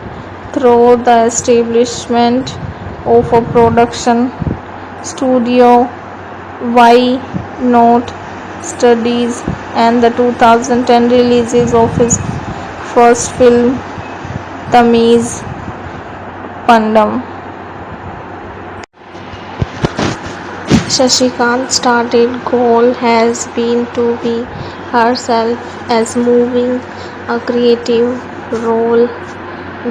through the establishment of a production studio, Y Note Studies, and the 2010 releases of his first film, Tamiz Pandam. Shashikant's stated goal has been to be herself as moving a creative role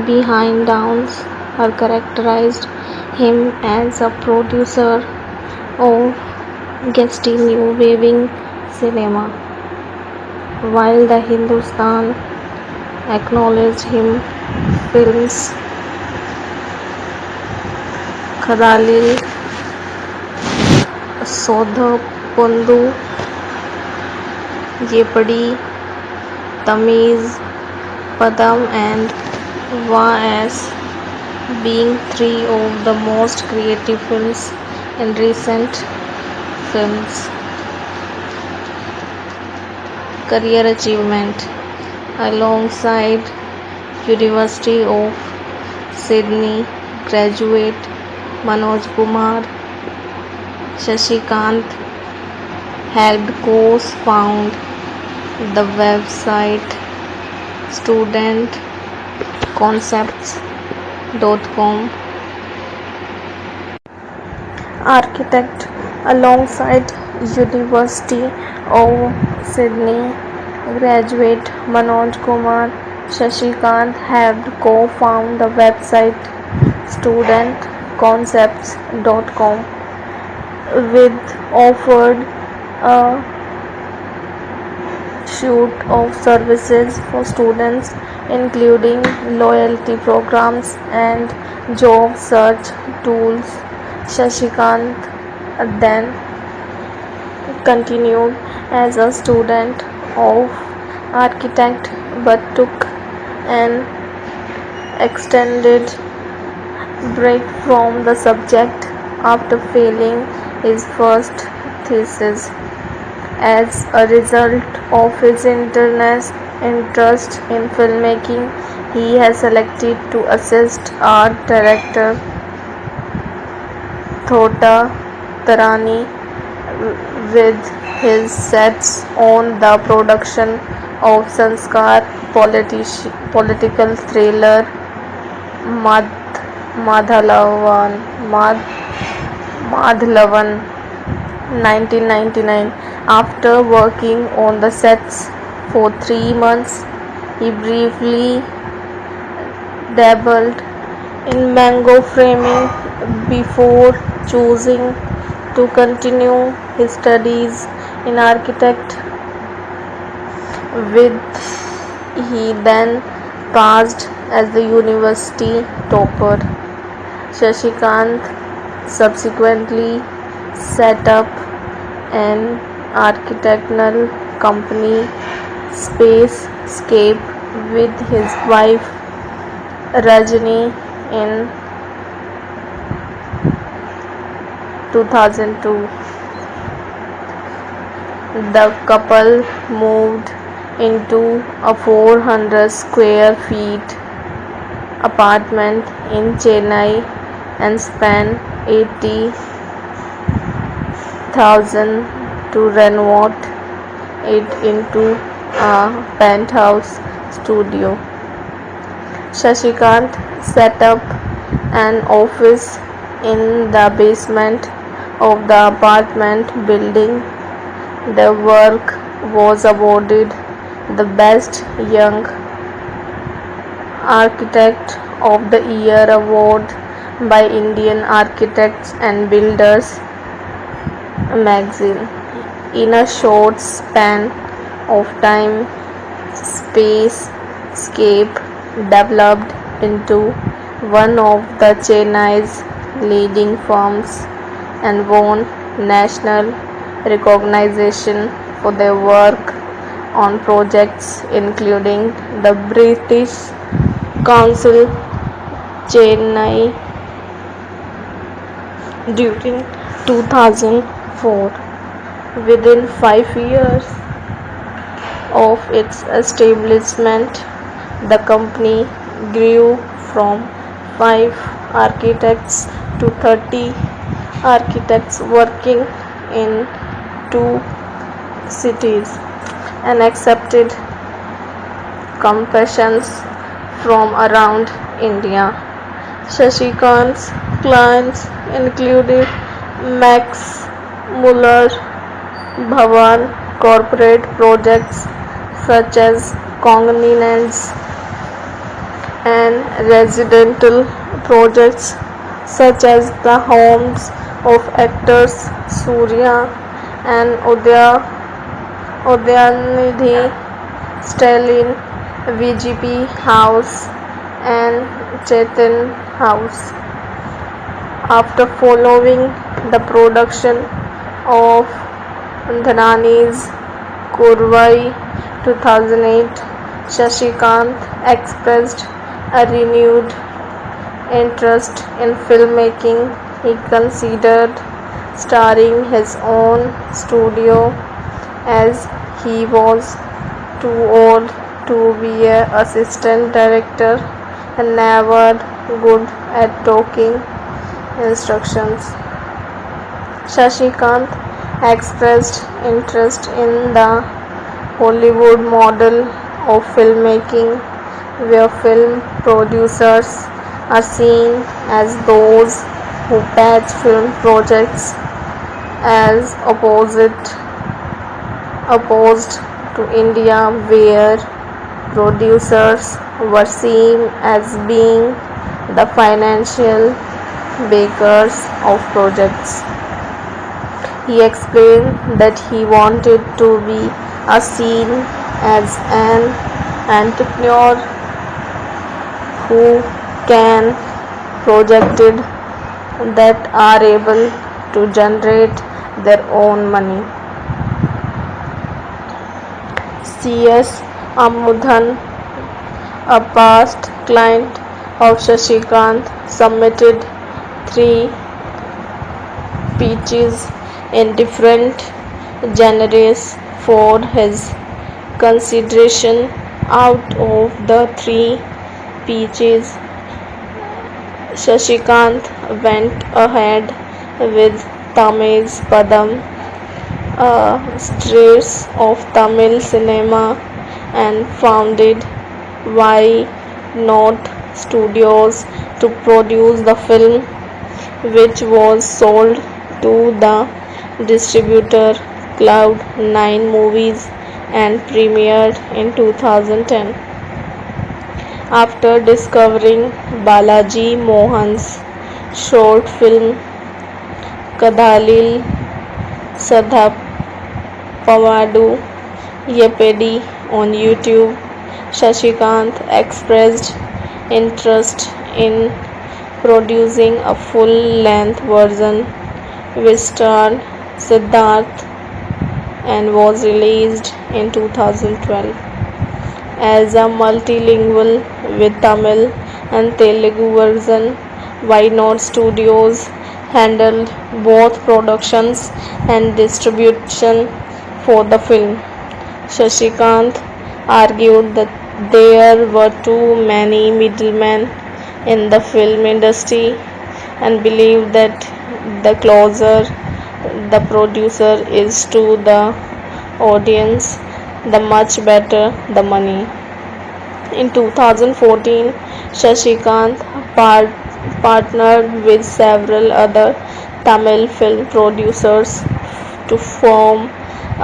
behind downs. Her characterized him as a producer of Gesti New Waving Cinema, while the Hindustan acknowledged him films Khadalil, Sodhapundu, Yepadi, Tamiz, Padam, and Va as being three of the most creative films in recent films. Career achievement. Alongside University of Sydney graduate Manoj Kumar, Shashikant helped co-found the website studentconcepts.com. Architect. Alongside University of Sydney graduate Manoj Kumar, Shashikant helped co-found the website studentconcepts.com, with offered a suite of services for students including loyalty programs and job search tools. Shashikant then continued as a student of architect but took an extended break from the subject after failing his first thesis. As a result of his interest in filmmaking, he has selected to assist art director Thota Tarani with his sets on the production of Sanskar political thriller Madhalavan 1999. After working on the sets for 3 months, he briefly dabbled in mango framing before choosing to continue his studies in architect, which he then passed as the university topper. Shashikant subsequently set up an architectural company, Spacescape, with his wife Rajani in 2002. The couple moved into a 400 square feet apartment in Chennai and spent 80,000 to renovate it into a penthouse studio. Shashikant set up an office in the basement of the apartment building. The work was awarded the Best Young Architect of the Year award by Indian Architects and Builders magazine. In a short span of time, Spacescape developed into one of the Chennai's leading firms and won national recognition for their work on projects including the British Council Chennai during 2004. Within 5 years of its establishment, the company grew from 5 architects to 30 architects working in 2 cities and accepted commissions from around India. Shashikant's clients included Max Muller, Bhavan, corporate projects such as condominiums and residential projects such as the homes of actors Surya and Udyanidhi, Stalin, VGP House and Chetan House. After following the production of Dhanani's Kurvai 2008, Shashikant expressed a renewed interest in filmmaking. He considered starting his own studio as he was too old to be an assistant director and never good at talking instructions. Shashikant expressed interest in the Hollywood model of filmmaking, where film producers are seen as those who patch film projects as opposed to India, where producers were seen as being the financial backers of projects. He explained that he wanted to be seen as an entrepreneur who can projected that are able to generate their own money. C.S. Amudhan, a past client of Shashikant, submitted 3 pitches in different genres for his consideration. Out of the 3 pitches, Shashikant went ahead with Tamil's Padam, a strays of Tamil cinema, and founded Why Not Studios to produce the film, which was sold to the distributor Cloud9 Movies and premiered in 2010. After discovering Balaji Mohan's short film Kadhalil Sadhapavadu Yepedi on YouTube, Shashikant expressed interest in producing a full-length version which starred Siddharth and was released in 2012. As a multilingual with Tamil and Telugu version, Why Not Studios handled both productions and distribution for the film. Shashikant argued that there were too many middlemen in the film industry and believed that the closer the producer is to the audience, the much better the money. In 2014, Shashikant partnered with several other Tamil film producers to form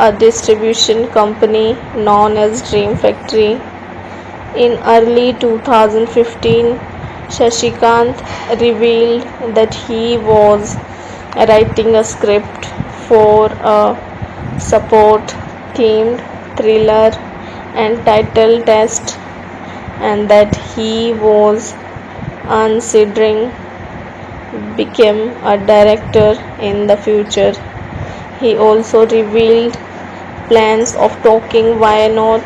a distribution company known as Dream Factory. In early 2015, Shashikant revealed that he was writing a script for a support themed thriller and title test, and that he was considering become a director in the future. He also revealed plans of taking Why Not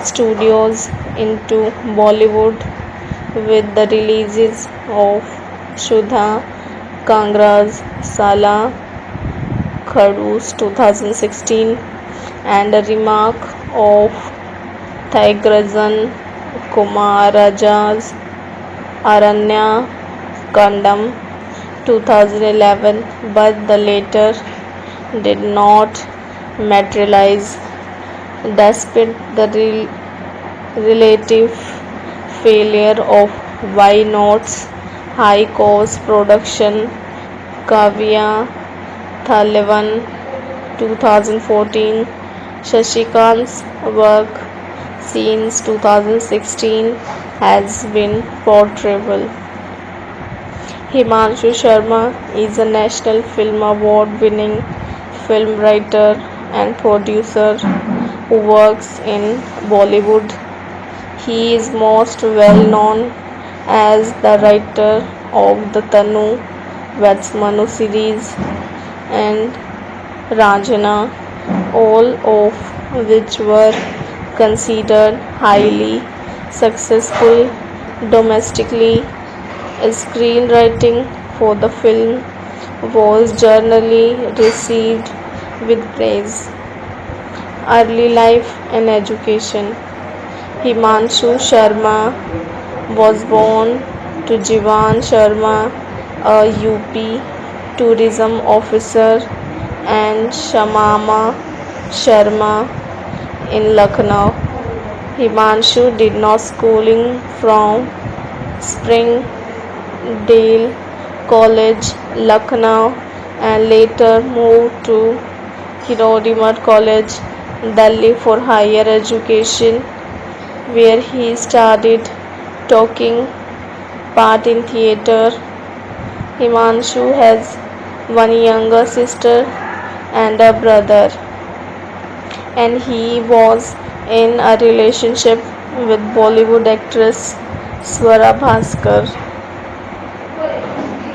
Studios into Bollywood with the releases of Shudha Kangra's Sala Khadu's 2016 and a remark of Thaigrajan Kumaraja's Aranya Kandam 2011, but the latter did not materialize despite the relative failure of Why Not's high cost production Kavya Thalavan 2014. Shashikant's work since 2016 has been portrayal. Himanshu Sharma is a National Film Award winning film writer and producer who works in Bollywood. He is most well known as the writer of the Tanu Vatsmanu series and Ranjana, all of which were considered highly successful domestically. Screenwriting for the film was generally received with praise. Early life and education. Himanshu Sharma was born to Jivan Sharma, a UP tourism officer, and Shamama Sharma in Lucknow. Himanshu did not schooling from Springdale College, Lucknow, and later moved to Hirodimat College, Delhi for higher education, where he started taking part in theatre. Himanshu has one younger sister and a brother, and he was in a relationship with Bollywood actress Swara Bhaskar.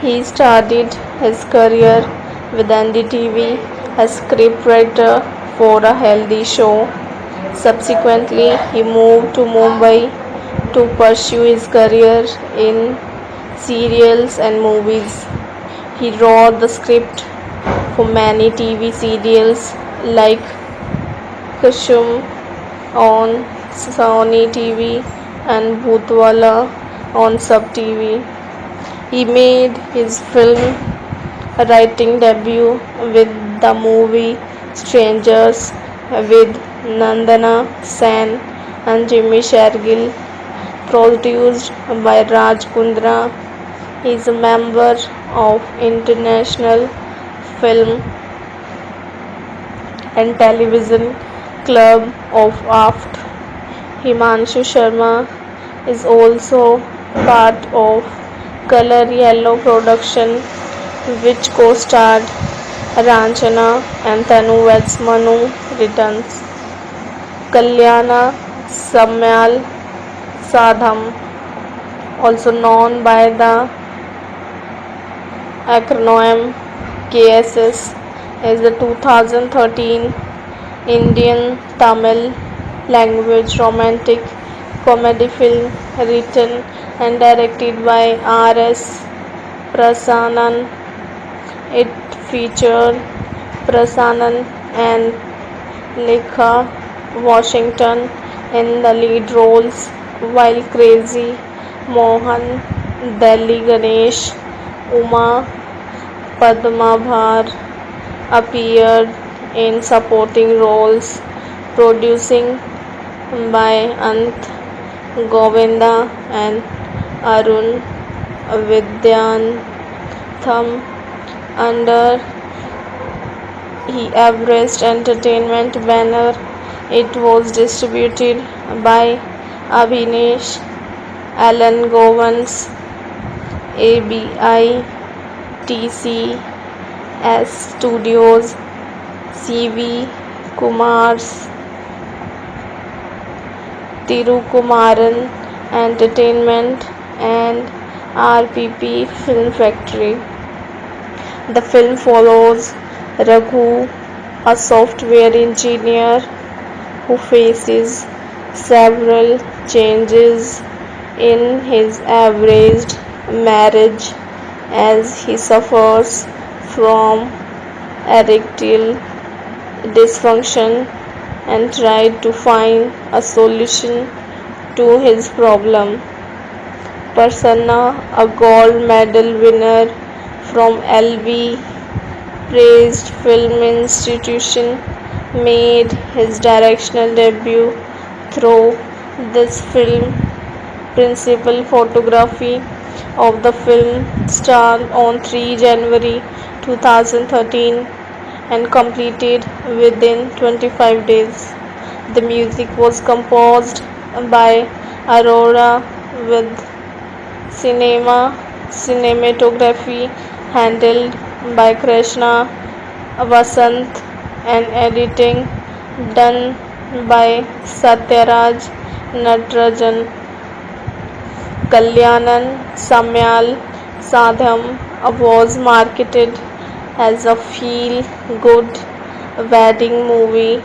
He started his career with NDTV as scriptwriter for a healthy show. Subsequently, he moved to Mumbai to pursue his career in serials and movies. He wrote the script for many TV serials like Kushum on Sony TV and Bhutwala on Sub TV. He made his film writing debut with the movie Strangers with Nandana Sen and Jimmy Shergill, produced by Raj Kundra. He is a member of International Film and Television Club of Aft. Himanshu Sharma is also part of Color Yellow production, which co-starred Ranjana and Tanu Vatsmanu returns. Kalyana Samyal Sadham, also known by the acronym KSS, is a 2013 Indian Tamil language romantic comedy film written and directed by R.S. Prasannan. It featured Prasannan and Lekha Washington in the lead roles, while Crazy Mohan, Delhi Ganesh, Uma Padmabhar appeared in supporting roles, producing by Ant Govinda and Arun Vidyantham under he Everest Entertainment banner. It was distributed by Abhinesh Alan Govans ABITCS Studios CV Kumar's Tirukumaran Entertainment and RPP Film Factory. The film follows Raghu, a software engineer who faces several changes in his averaged marriage as he suffers from erectile dysfunction and tried to find a solution to his problem. Prasanna, a gold medal winner from LV praised film institution, made his directional debut through this film. Principal photography of the film started on 3 January 2013 and completed within 25 days. The music was composed by Aurora with cinematography handled by Krishna Vasant and editing done by Satyaraj Natarajan. Kalyanan Samyal Sadham was marketed as a feel-good wedding movie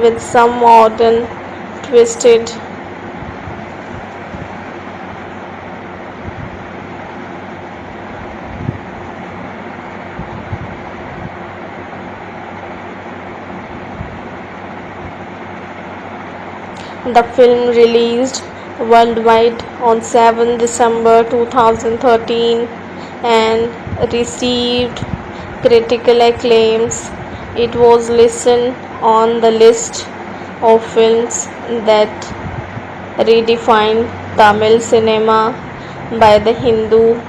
with some modern twisted. The film released worldwide on 7 December 2013 and received critical acclaims. It was listed on the list of films that redefined Tamil cinema by The Hindu.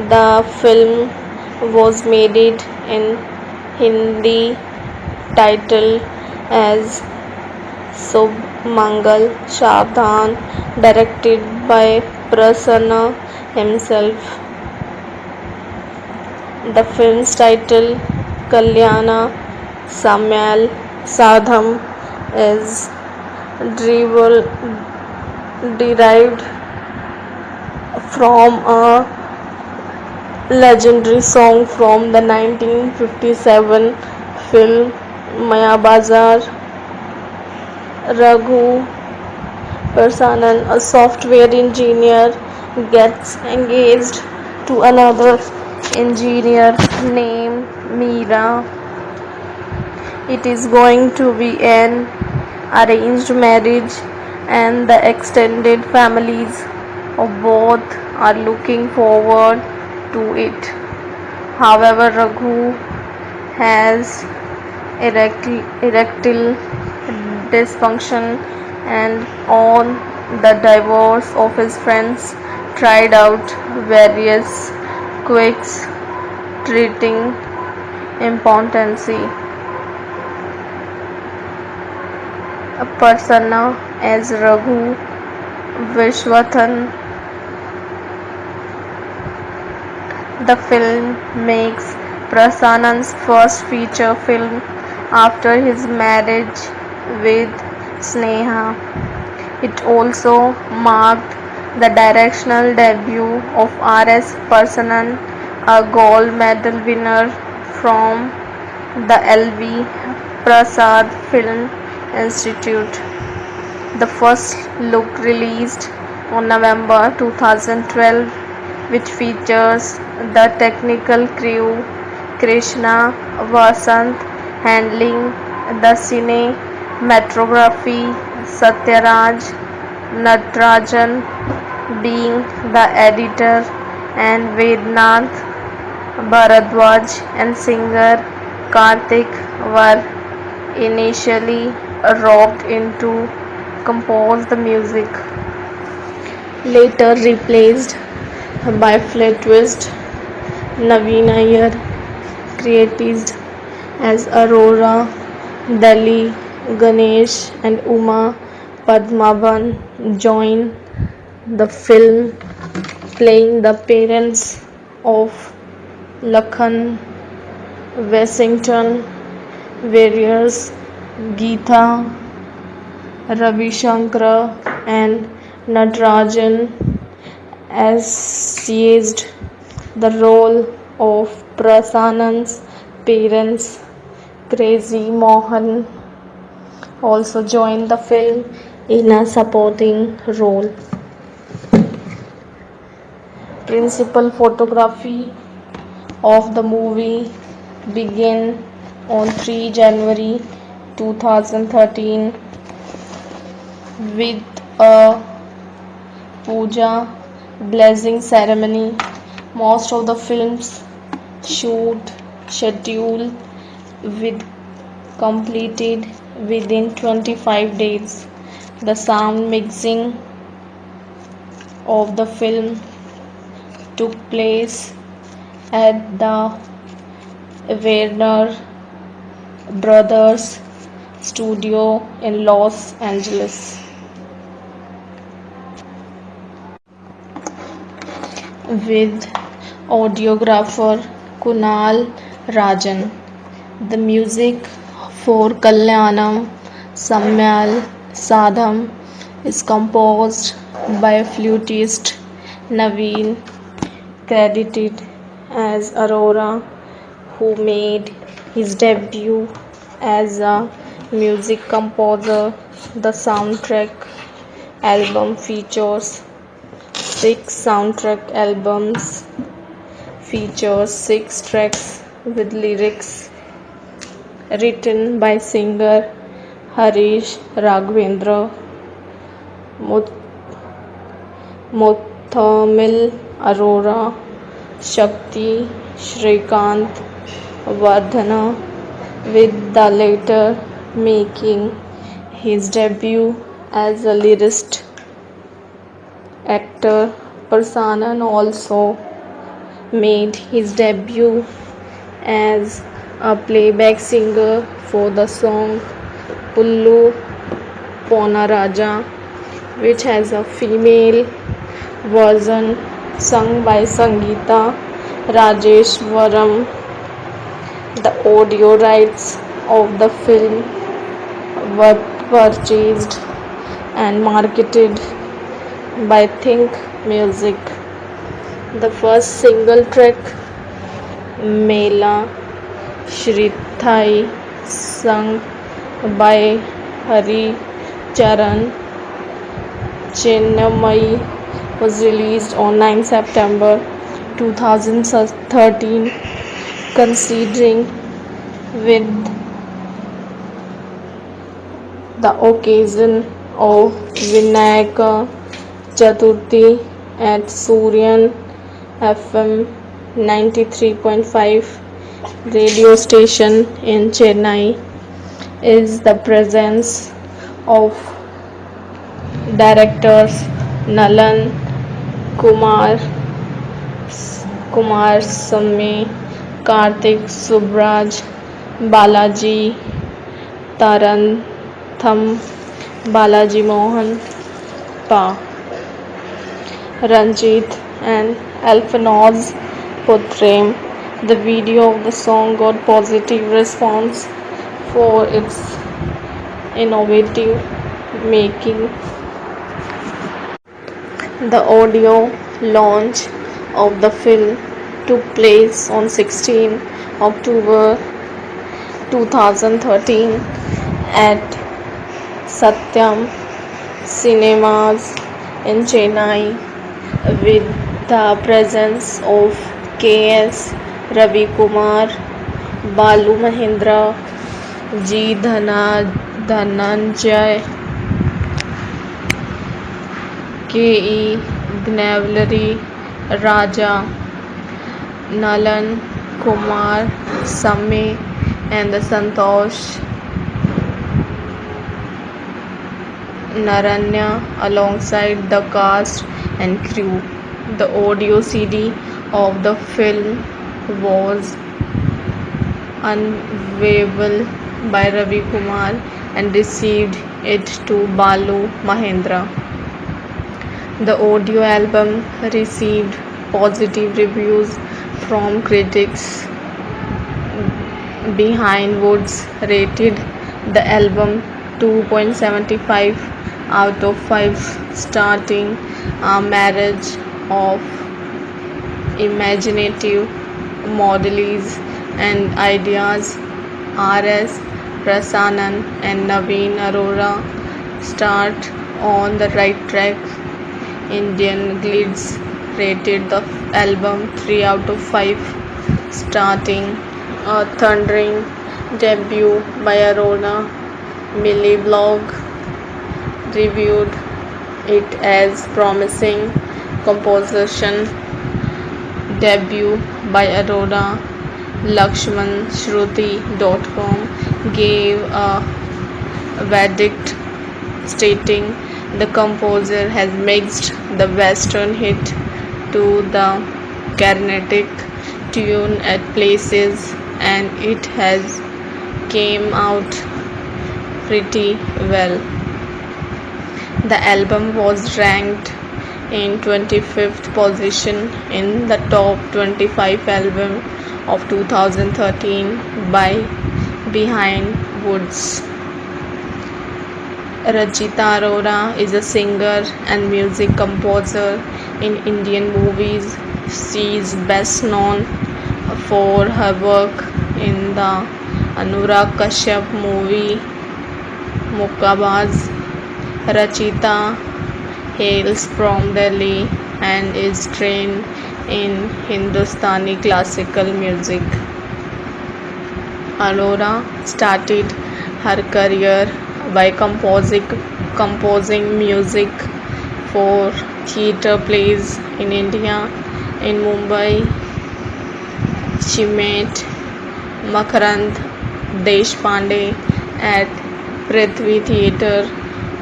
The film was made in Hindi, titled as Submangal Shavdhan, directed by Prasanna himself. The film's title, Kalyana Samyal Sadham, is derived from a legendary song from the 1957 film Maya Bazar. Raghu Prasannan, a software engineer, gets engaged to another engineer named Meera. It is going to be an arranged marriage, and the extended families of both are looking forward to it. However, Raghu has erectile dysfunction, and on the divorce of his friends tried out various quicks treating impotency. A persona as Raghu Vishwathan. The film makes Prasannan's first feature film after his marriage with Sneha. It also marked the directional debut of R.S. Prasannan, a gold medal winner from the L.V. Prasad Film Institute. The first look released on November 2012, which features the technical crew Krishna Vasant handling the cinematography, Satyaraj Natarajan being the editor, and Vednath Bharadwaj and singer Karthik were initially roped in to compose the music. later replaced by Flat Twist. Naveen Iyer created as Aurora, Dali, Ganesh, and Uma Padmavan join the film, playing the parents of Lakhan Washington, whereas Geetha Ravishankar and Natarajan seized the role of Prasanna's parents. Crazy Mohan also joined the film in a supporting role. Principal photography of the movie began on 3 January 2013 with a puja blessing ceremony. Most of the film's shoot schedule with completed within 25 days. The sound mixing of the film took place at the Warner Brothers studio in Los Angeles. With audiographer Kunal Rajan. The music for Kalyanam Samyal Sadham is composed by flutist Naveen, credited as Aurora, who made his debut as a music composer. The soundtrack album features 6 tracks with lyrics written by singer Harish Raghavendra, Muthamil Arora, Shakti Shrikant Vardhana, with the latter making his debut as a lyricist. Actor Prasannan also made his debut as a playback singer for the song Pullu Ponaraja, which has a female version sung by Sangeeta Rajeshwaram. The audio rights of the film were purchased and marketed by Think Music. The first single track, Mela Shritai, sung by Hari Charan Chennamai, was released on 9 September 2013. Considering with the occasion of Vinayaka Chaturthi at Suryan FM 93.5 radio station in Chennai is the presence of directors Nalan Kumar Samme, Karthik Subraj, Balaji Tarantham, Balaji Mohan Pa, Ranjit and Alphonse Putrem. The video of the song got positive response for its innovative making. The audio launch of the film took place on 16 October 2013 at Satyam Cinemas in Chennai with the presence of K.S. Ravi Kumar, Balu Mahindra, G. Dhananjay, K.E. Gnavlari, Raja, Nalan Kumar Samme, and the Santosh Naranya alongside the cast and crew. The audio CD of the film was unveiled by Ravi Kumar and received it to Balu Mahendra. The audio album received positive reviews from critics. Behind Woods rated the album 2.75 out of 5, starting a marriage of imaginative modalities and ideas. R.S. Prasannan and Naveen Arora start on the right track. Indian Glids rated the album 3 out of 5, starting a thundering debut by Arora. Millie Blog reviewed it as promising composition debut by Arora. LakshmanShruti.com gave a verdict stating the composer has mixed the western hit to the Carnatic tune at places and it has came out pretty well. The album was ranked in 25th position in the top 25 album of 2013 by Behind Woods. Rachita Arora is a singer and music composer in Indian movies. She is best known for her work in the Anurag Kashyap movie Mukkabaz. Rachita hails from Delhi and is trained in Hindustani classical music. Arora started her career by composing music for theatre plays in India. In Mumbai, she met Makarand Deshpande at Prithvi Theatre,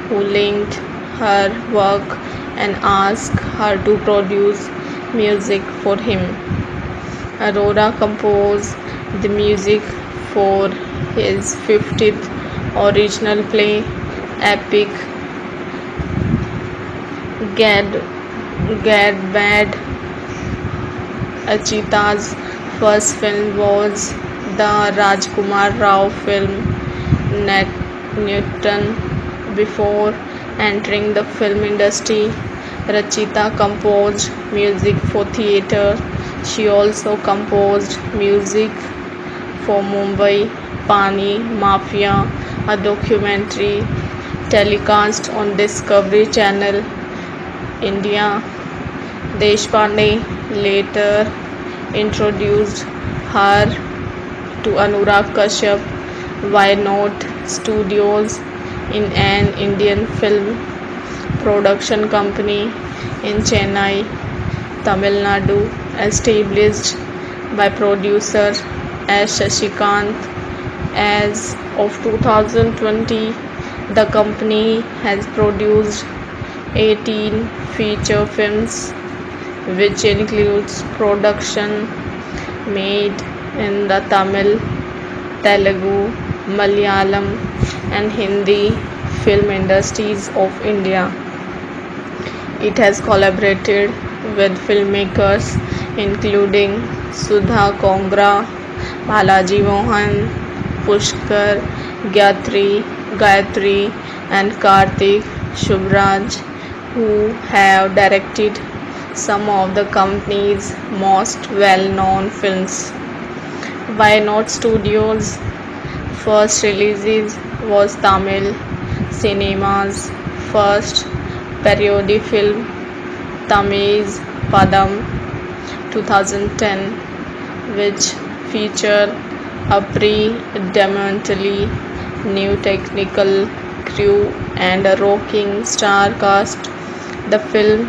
who linked her work and asked her to produce music for him. Arora composed the music for his 50th original play, Epic Gadbad. Achita's first film was the Rajkumar Rao film Newton. Before entering the film industry, Rachita composed music for theatre. She also composed music for Mumbai Pani Mafia, a documentary telecast on Discovery Channel India. Deshpande later introduced her to Anurag Kashyap. Why Not Studios, in an Indian film production company in Chennai, Tamil Nadu, established by producer S. Shashikant. As of 2020, the company has produced 18 feature films, which includes production made in the Tamil, Telugu, Malayalam and Hindi film industries of India. It has collaborated with filmmakers including Sudha Kongra, Balaji Mohan, Pushkar Gayatri and Karthik Shubraj, who have directed some of the company's most well-known films. Why Not Studios' first release was Tamil cinema's first parody film, Tamiz Padam 2010, which featured a predominantly new technical crew and a rocking star cast. The film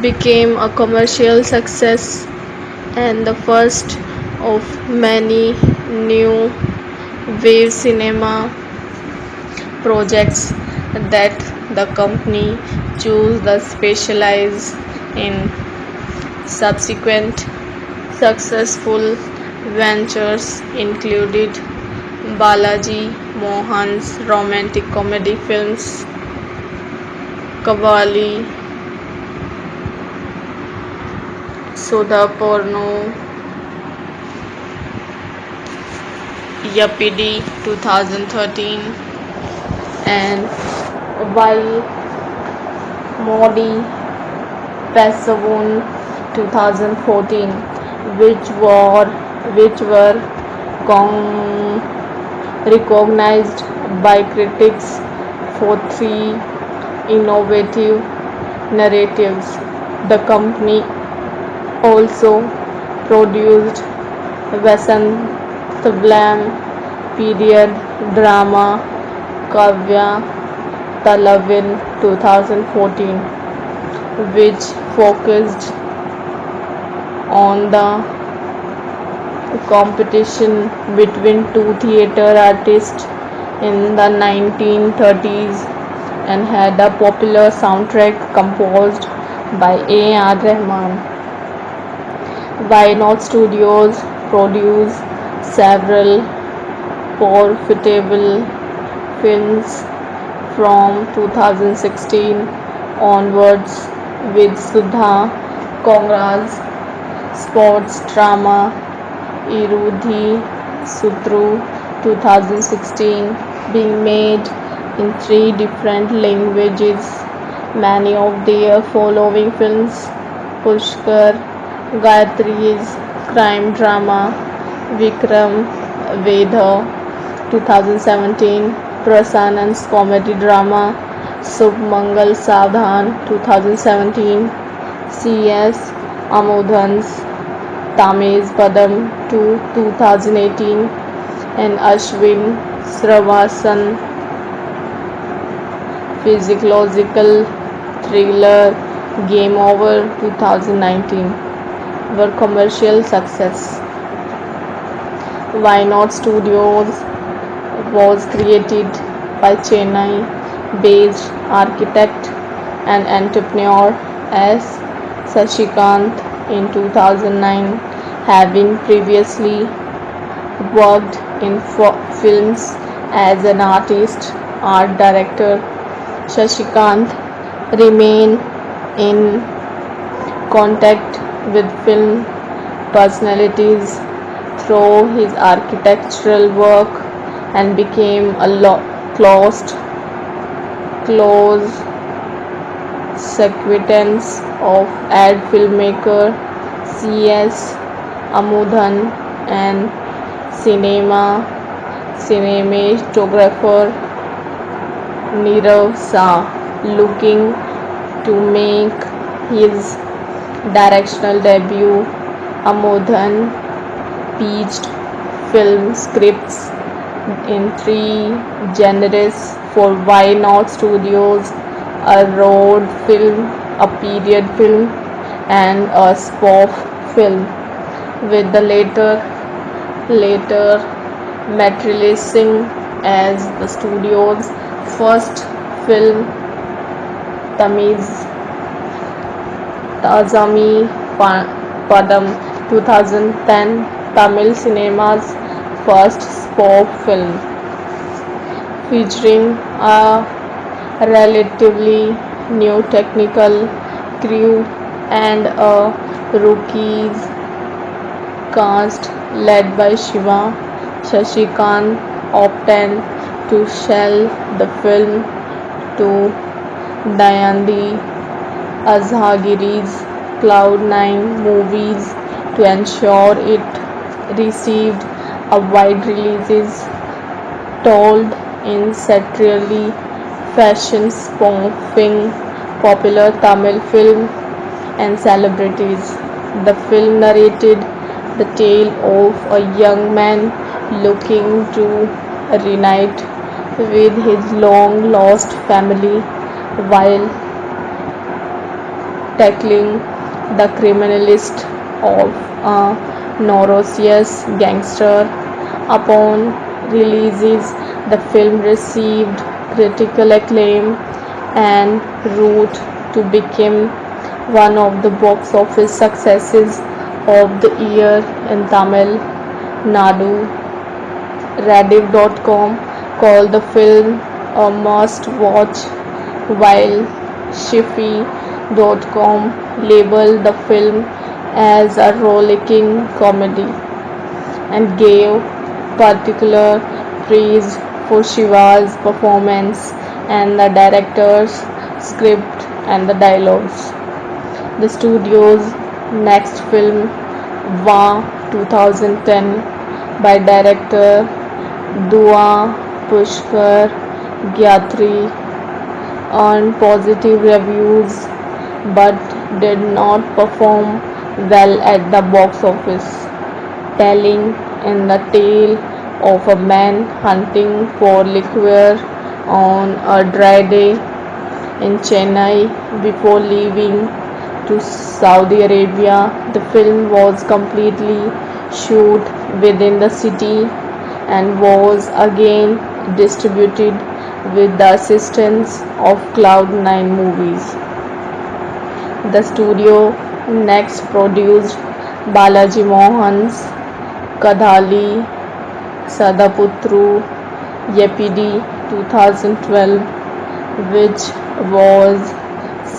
became a commercial success and the first of many new wave cinema projects that the company chose the specialize in subsequent successful ventures included Balaji Mohan's romantic comedy films Kavali, Sudha Porno, Yapidi 2013 and Vai Modi Pesavun 2014 which were recognized by critics for three innovative narratives. The company also produced Vasanthvalam period drama Kavya Talavin 2014, which focused on the competition between two theatre artists in the 1930s and had a popular soundtrack composed by A.R. Rahman. Why Not Studios produced several profitable films from 2016 onwards with Sudha Kongra's sports drama Irudhi Sutru 2016 being made in three different languages. Many of their following films Pushkar, Gayatri's crime drama Vikram Vedha 2017, Prasanan's comedy drama Subh Mangal Savdhan 2017, C.S. Amodhan's Tamiz Padam 2018 and Ashwin Sravasan physiological thriller Game Over 2019 were commercial success. Why Not Studios was created by Chennai-based architect and entrepreneur S. Sashikant in 2009, having previously worked in films as an artist, art director. Shashikant remained in contact with film personalities through his architectural work and became a close acquaintance of ad filmmaker C.S. Amudhan and cinematographer Nirav Shah, looking to make his directorial debut. Amodhan pitched film scripts in three genres for Why Not Studios: a road film, a period film, and a spoof film, with the later materializing as the studio's first film Tazami Padam 2010, Tamil cinema's first spoof film, featuring a relatively new technical crew and a rookies cast led by Shiva. Shashikant opted to sell the film to Dayanti Azhagiri's Cloud9 Movies to ensure it received a wide release, told in satirically fashion spoofing popular Tamil film and celebrities. The film narrated the tale of a young man looking to reunite with his long-lost family while tackling the criminalist of a notorious gangster. Upon release, the film received critical acclaim en route to become one of the box office successes of the year in Tamil Nadu. Rediff.com called the film a must-watch, while Shifi.com labeled the film as a rollicking comedy and gave particular praise for Shiva's performance and the director's script and the dialogues. The studio's next film, Wa 2010, by director Dua Pushkar Gyatri, earned positive reviews but did not perform well at the box office, telling in the tale of a man hunting for liquor on a dry day in Chennai before leaving to Saudi Arabia. The film was completely shot within the city and was again distributed with the assistance of Cloud9 Movies. The studio next produced Balaji Mohan's Kadhali Sadaputru Yepidi 2012, which was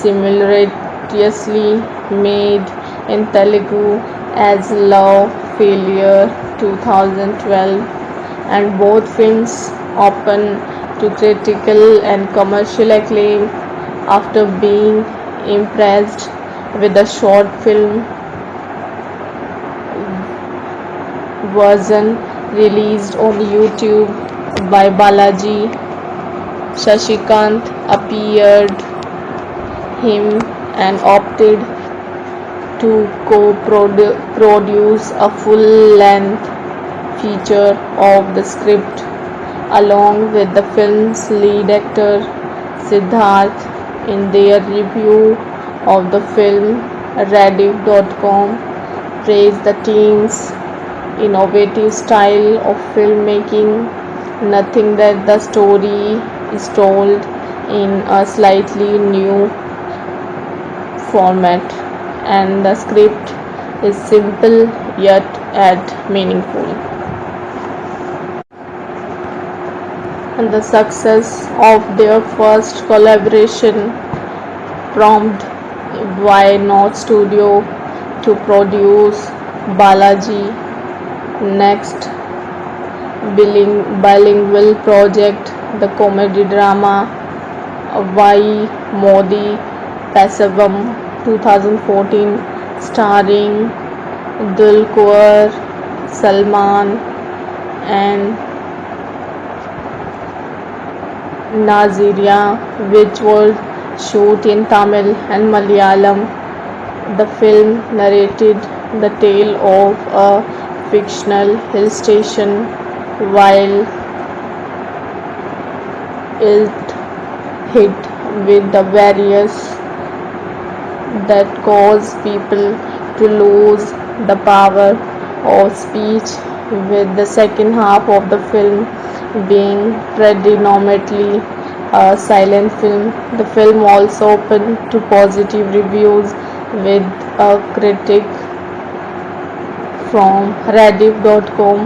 simultaneously made in Telugu as Love Failure 2012, and both films opened to critical and commercial acclaim after being impressed with the short film version released on YouTube by Balaji. Shashikant appeared him and opted to co-produce a full-length feature of the script along with the film's lead actor Siddharth. In their review of the film, Rediff.com praised the team's innovative style of filmmaking, noting that the story is told in a slightly new format and the script is simple yet meaningful. And the success of their first collaboration prompted Why Not Studio to produce Balaji next bilingual project, the comedy drama Vai Modi Pasavam 2014, starring Dulquer Salman and Naziria, which was shot in Tamil and Malayalam. The film narrated the tale of a fictional hill station, while it hit with the various that cause people to lose the power of speech, with the second half of the film being predominantly a silent film. The film also opened to positive reviews, with a critic from Rediff.com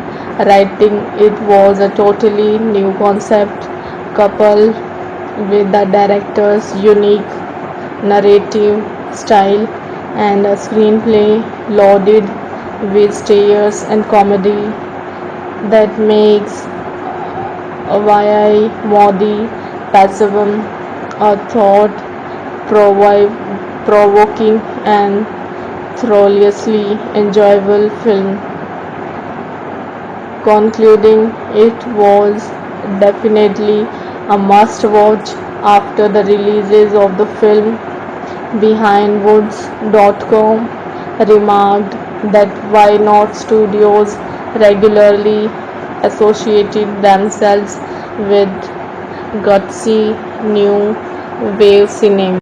writing it was a totally new concept coupled with the director's unique narrative style and a screenplay loaded with tears and comedy that makes Vai Modi Pasavam a thought-provoking and thoroughly enjoyable film, concluding it was definitely a must-watch after the releases of the film. BehindWoods.com remarked that Why Not Studios regularly associated themselves with gutsy new wave cinema.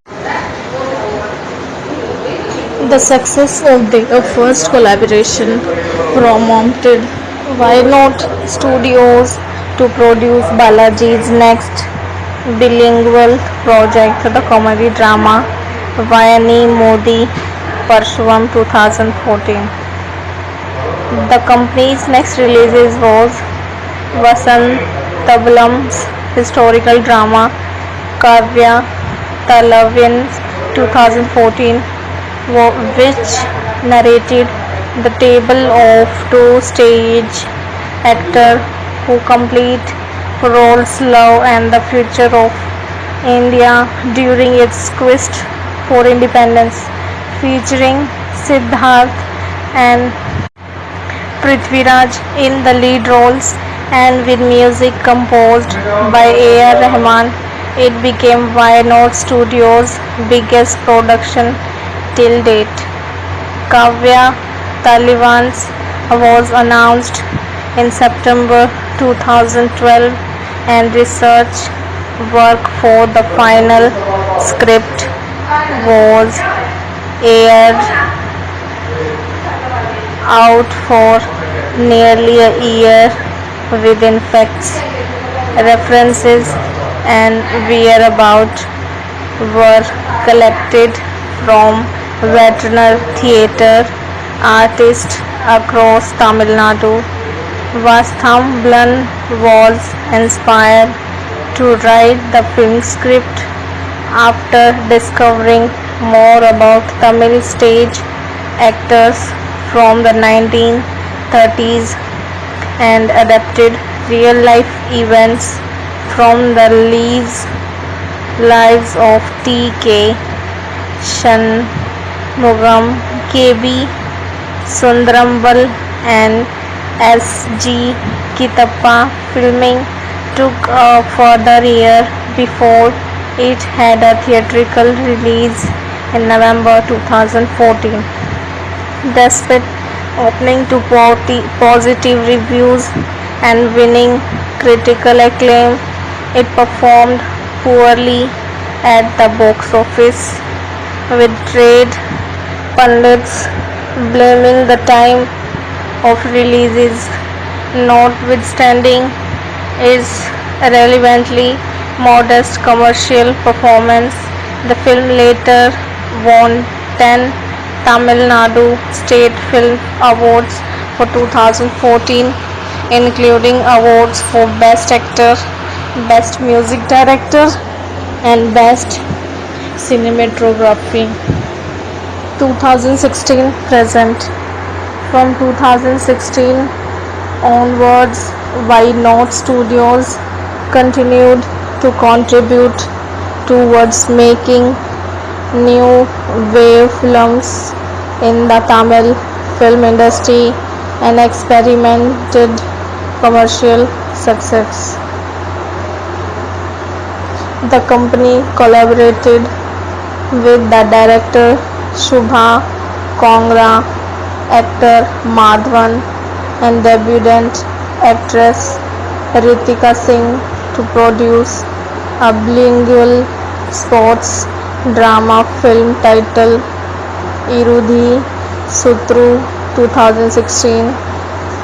The success of their first collaboration prompted Why Not Studios to produce Balaji's next bilingual project, the comedy drama Vayani Modi Parshuvam 2014. The company's next releases was Vasantabalam's historical drama Kavya Talavin's 2014, which narrated the tale of two stage actors who complete roles love and the future of India during its quest for independence, featuring Siddharth and Prithviraj in the lead roles and with music composed by A.R. Rahman. It became Wynot Studios' biggest production till date. Kavya Talivans was announced in September 2012 and research work for the final script was aired out for nearly a year within facts, references and whereabouts were collected from veteran theatre artists across Tamil Nadu. Vasthambalan was inspired to write the film script after discovering more about Tamil stage actors from the 1930s and adapted real-life events from the lives of T.K. Shanmugam, K.B. Sundarambal and S.G. Kitappa. Filming took a further year before it had a theatrical release in November 2014. Despite opening to positive reviews and winning critical acclaim, it performed poorly at the box office, with trade pundits blaming the time of releases. Notwithstanding its relevantly modest commercial performance, the film later won 10 Tamil Nadu State Film Awards for 2014, including awards for Best Actor, Best Music Director and Best Cinematography. 2016 present. From 2016 onwards, Wynot Studios continued to contribute towards making new wave films in the Tamil film industry and experimented commercial success. The company collaborated with the director Shubha Kongra, actor Madhavan and debutant actress Ritika Singh to produce a bilingual sports drama film titled Irudhi Sutru 2016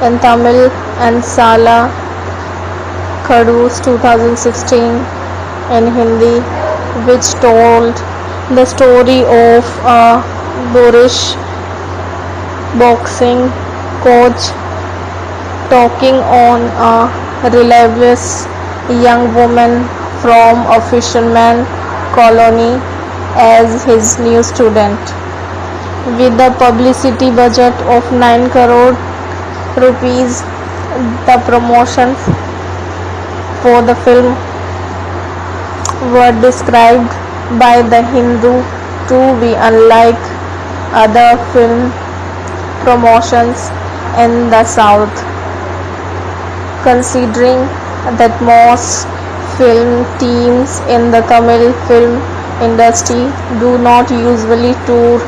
in Tamil and Sala Khadus 2016 in Hindi, which told the story of a boorish boxing coach taking on a rebellious young woman from a fisherman colony as his new student. With a publicity budget of 9 crore rupees, the promotions for the film were described by the Hindu to be unlike other film promotions in the South, considering that most film teams in the Tamil film industry do not usually tour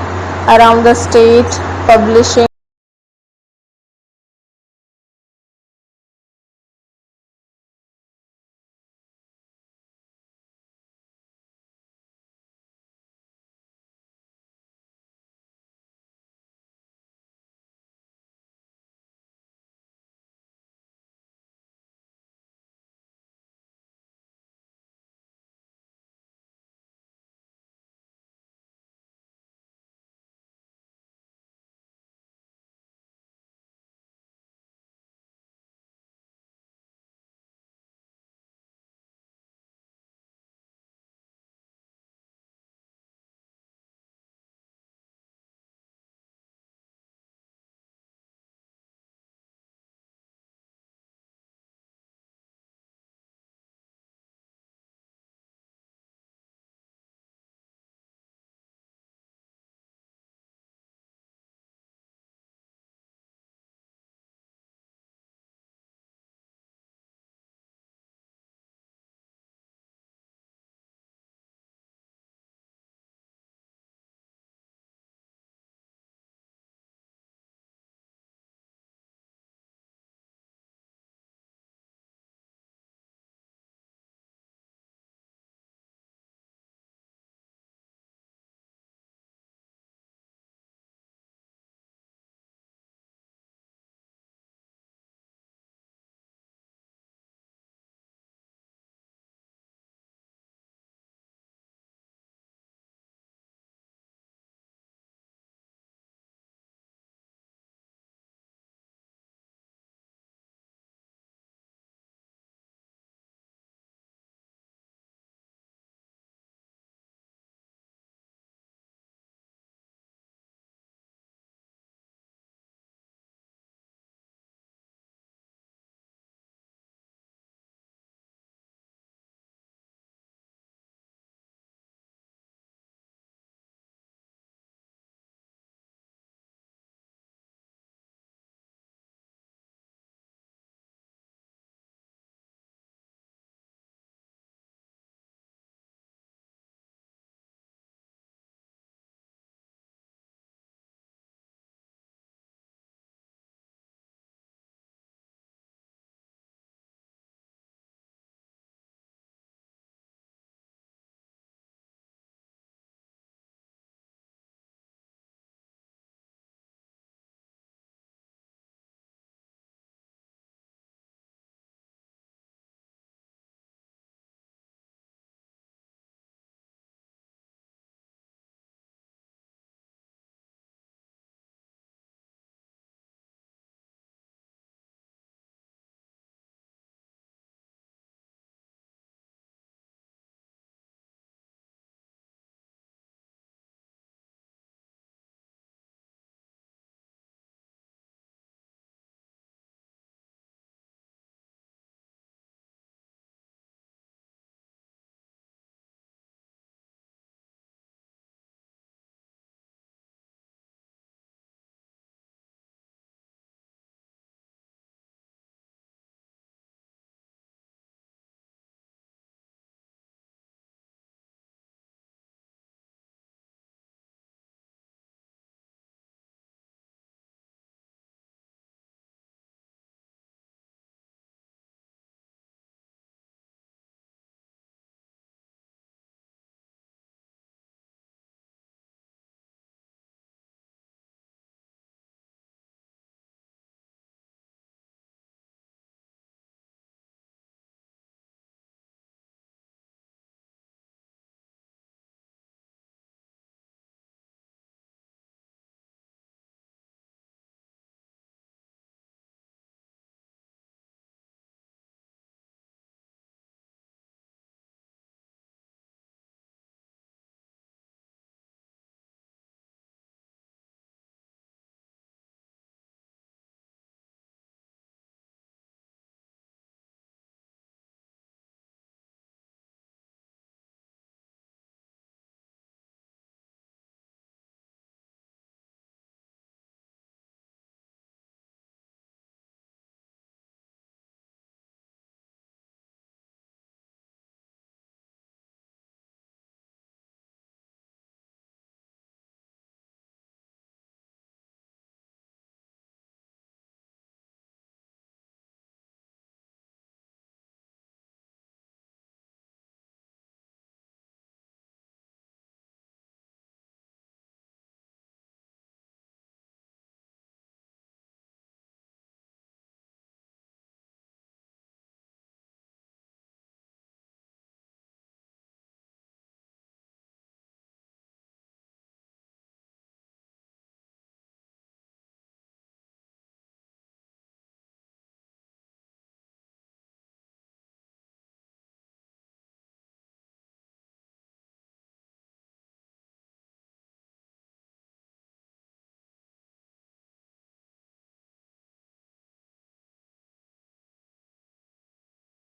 around the state publishing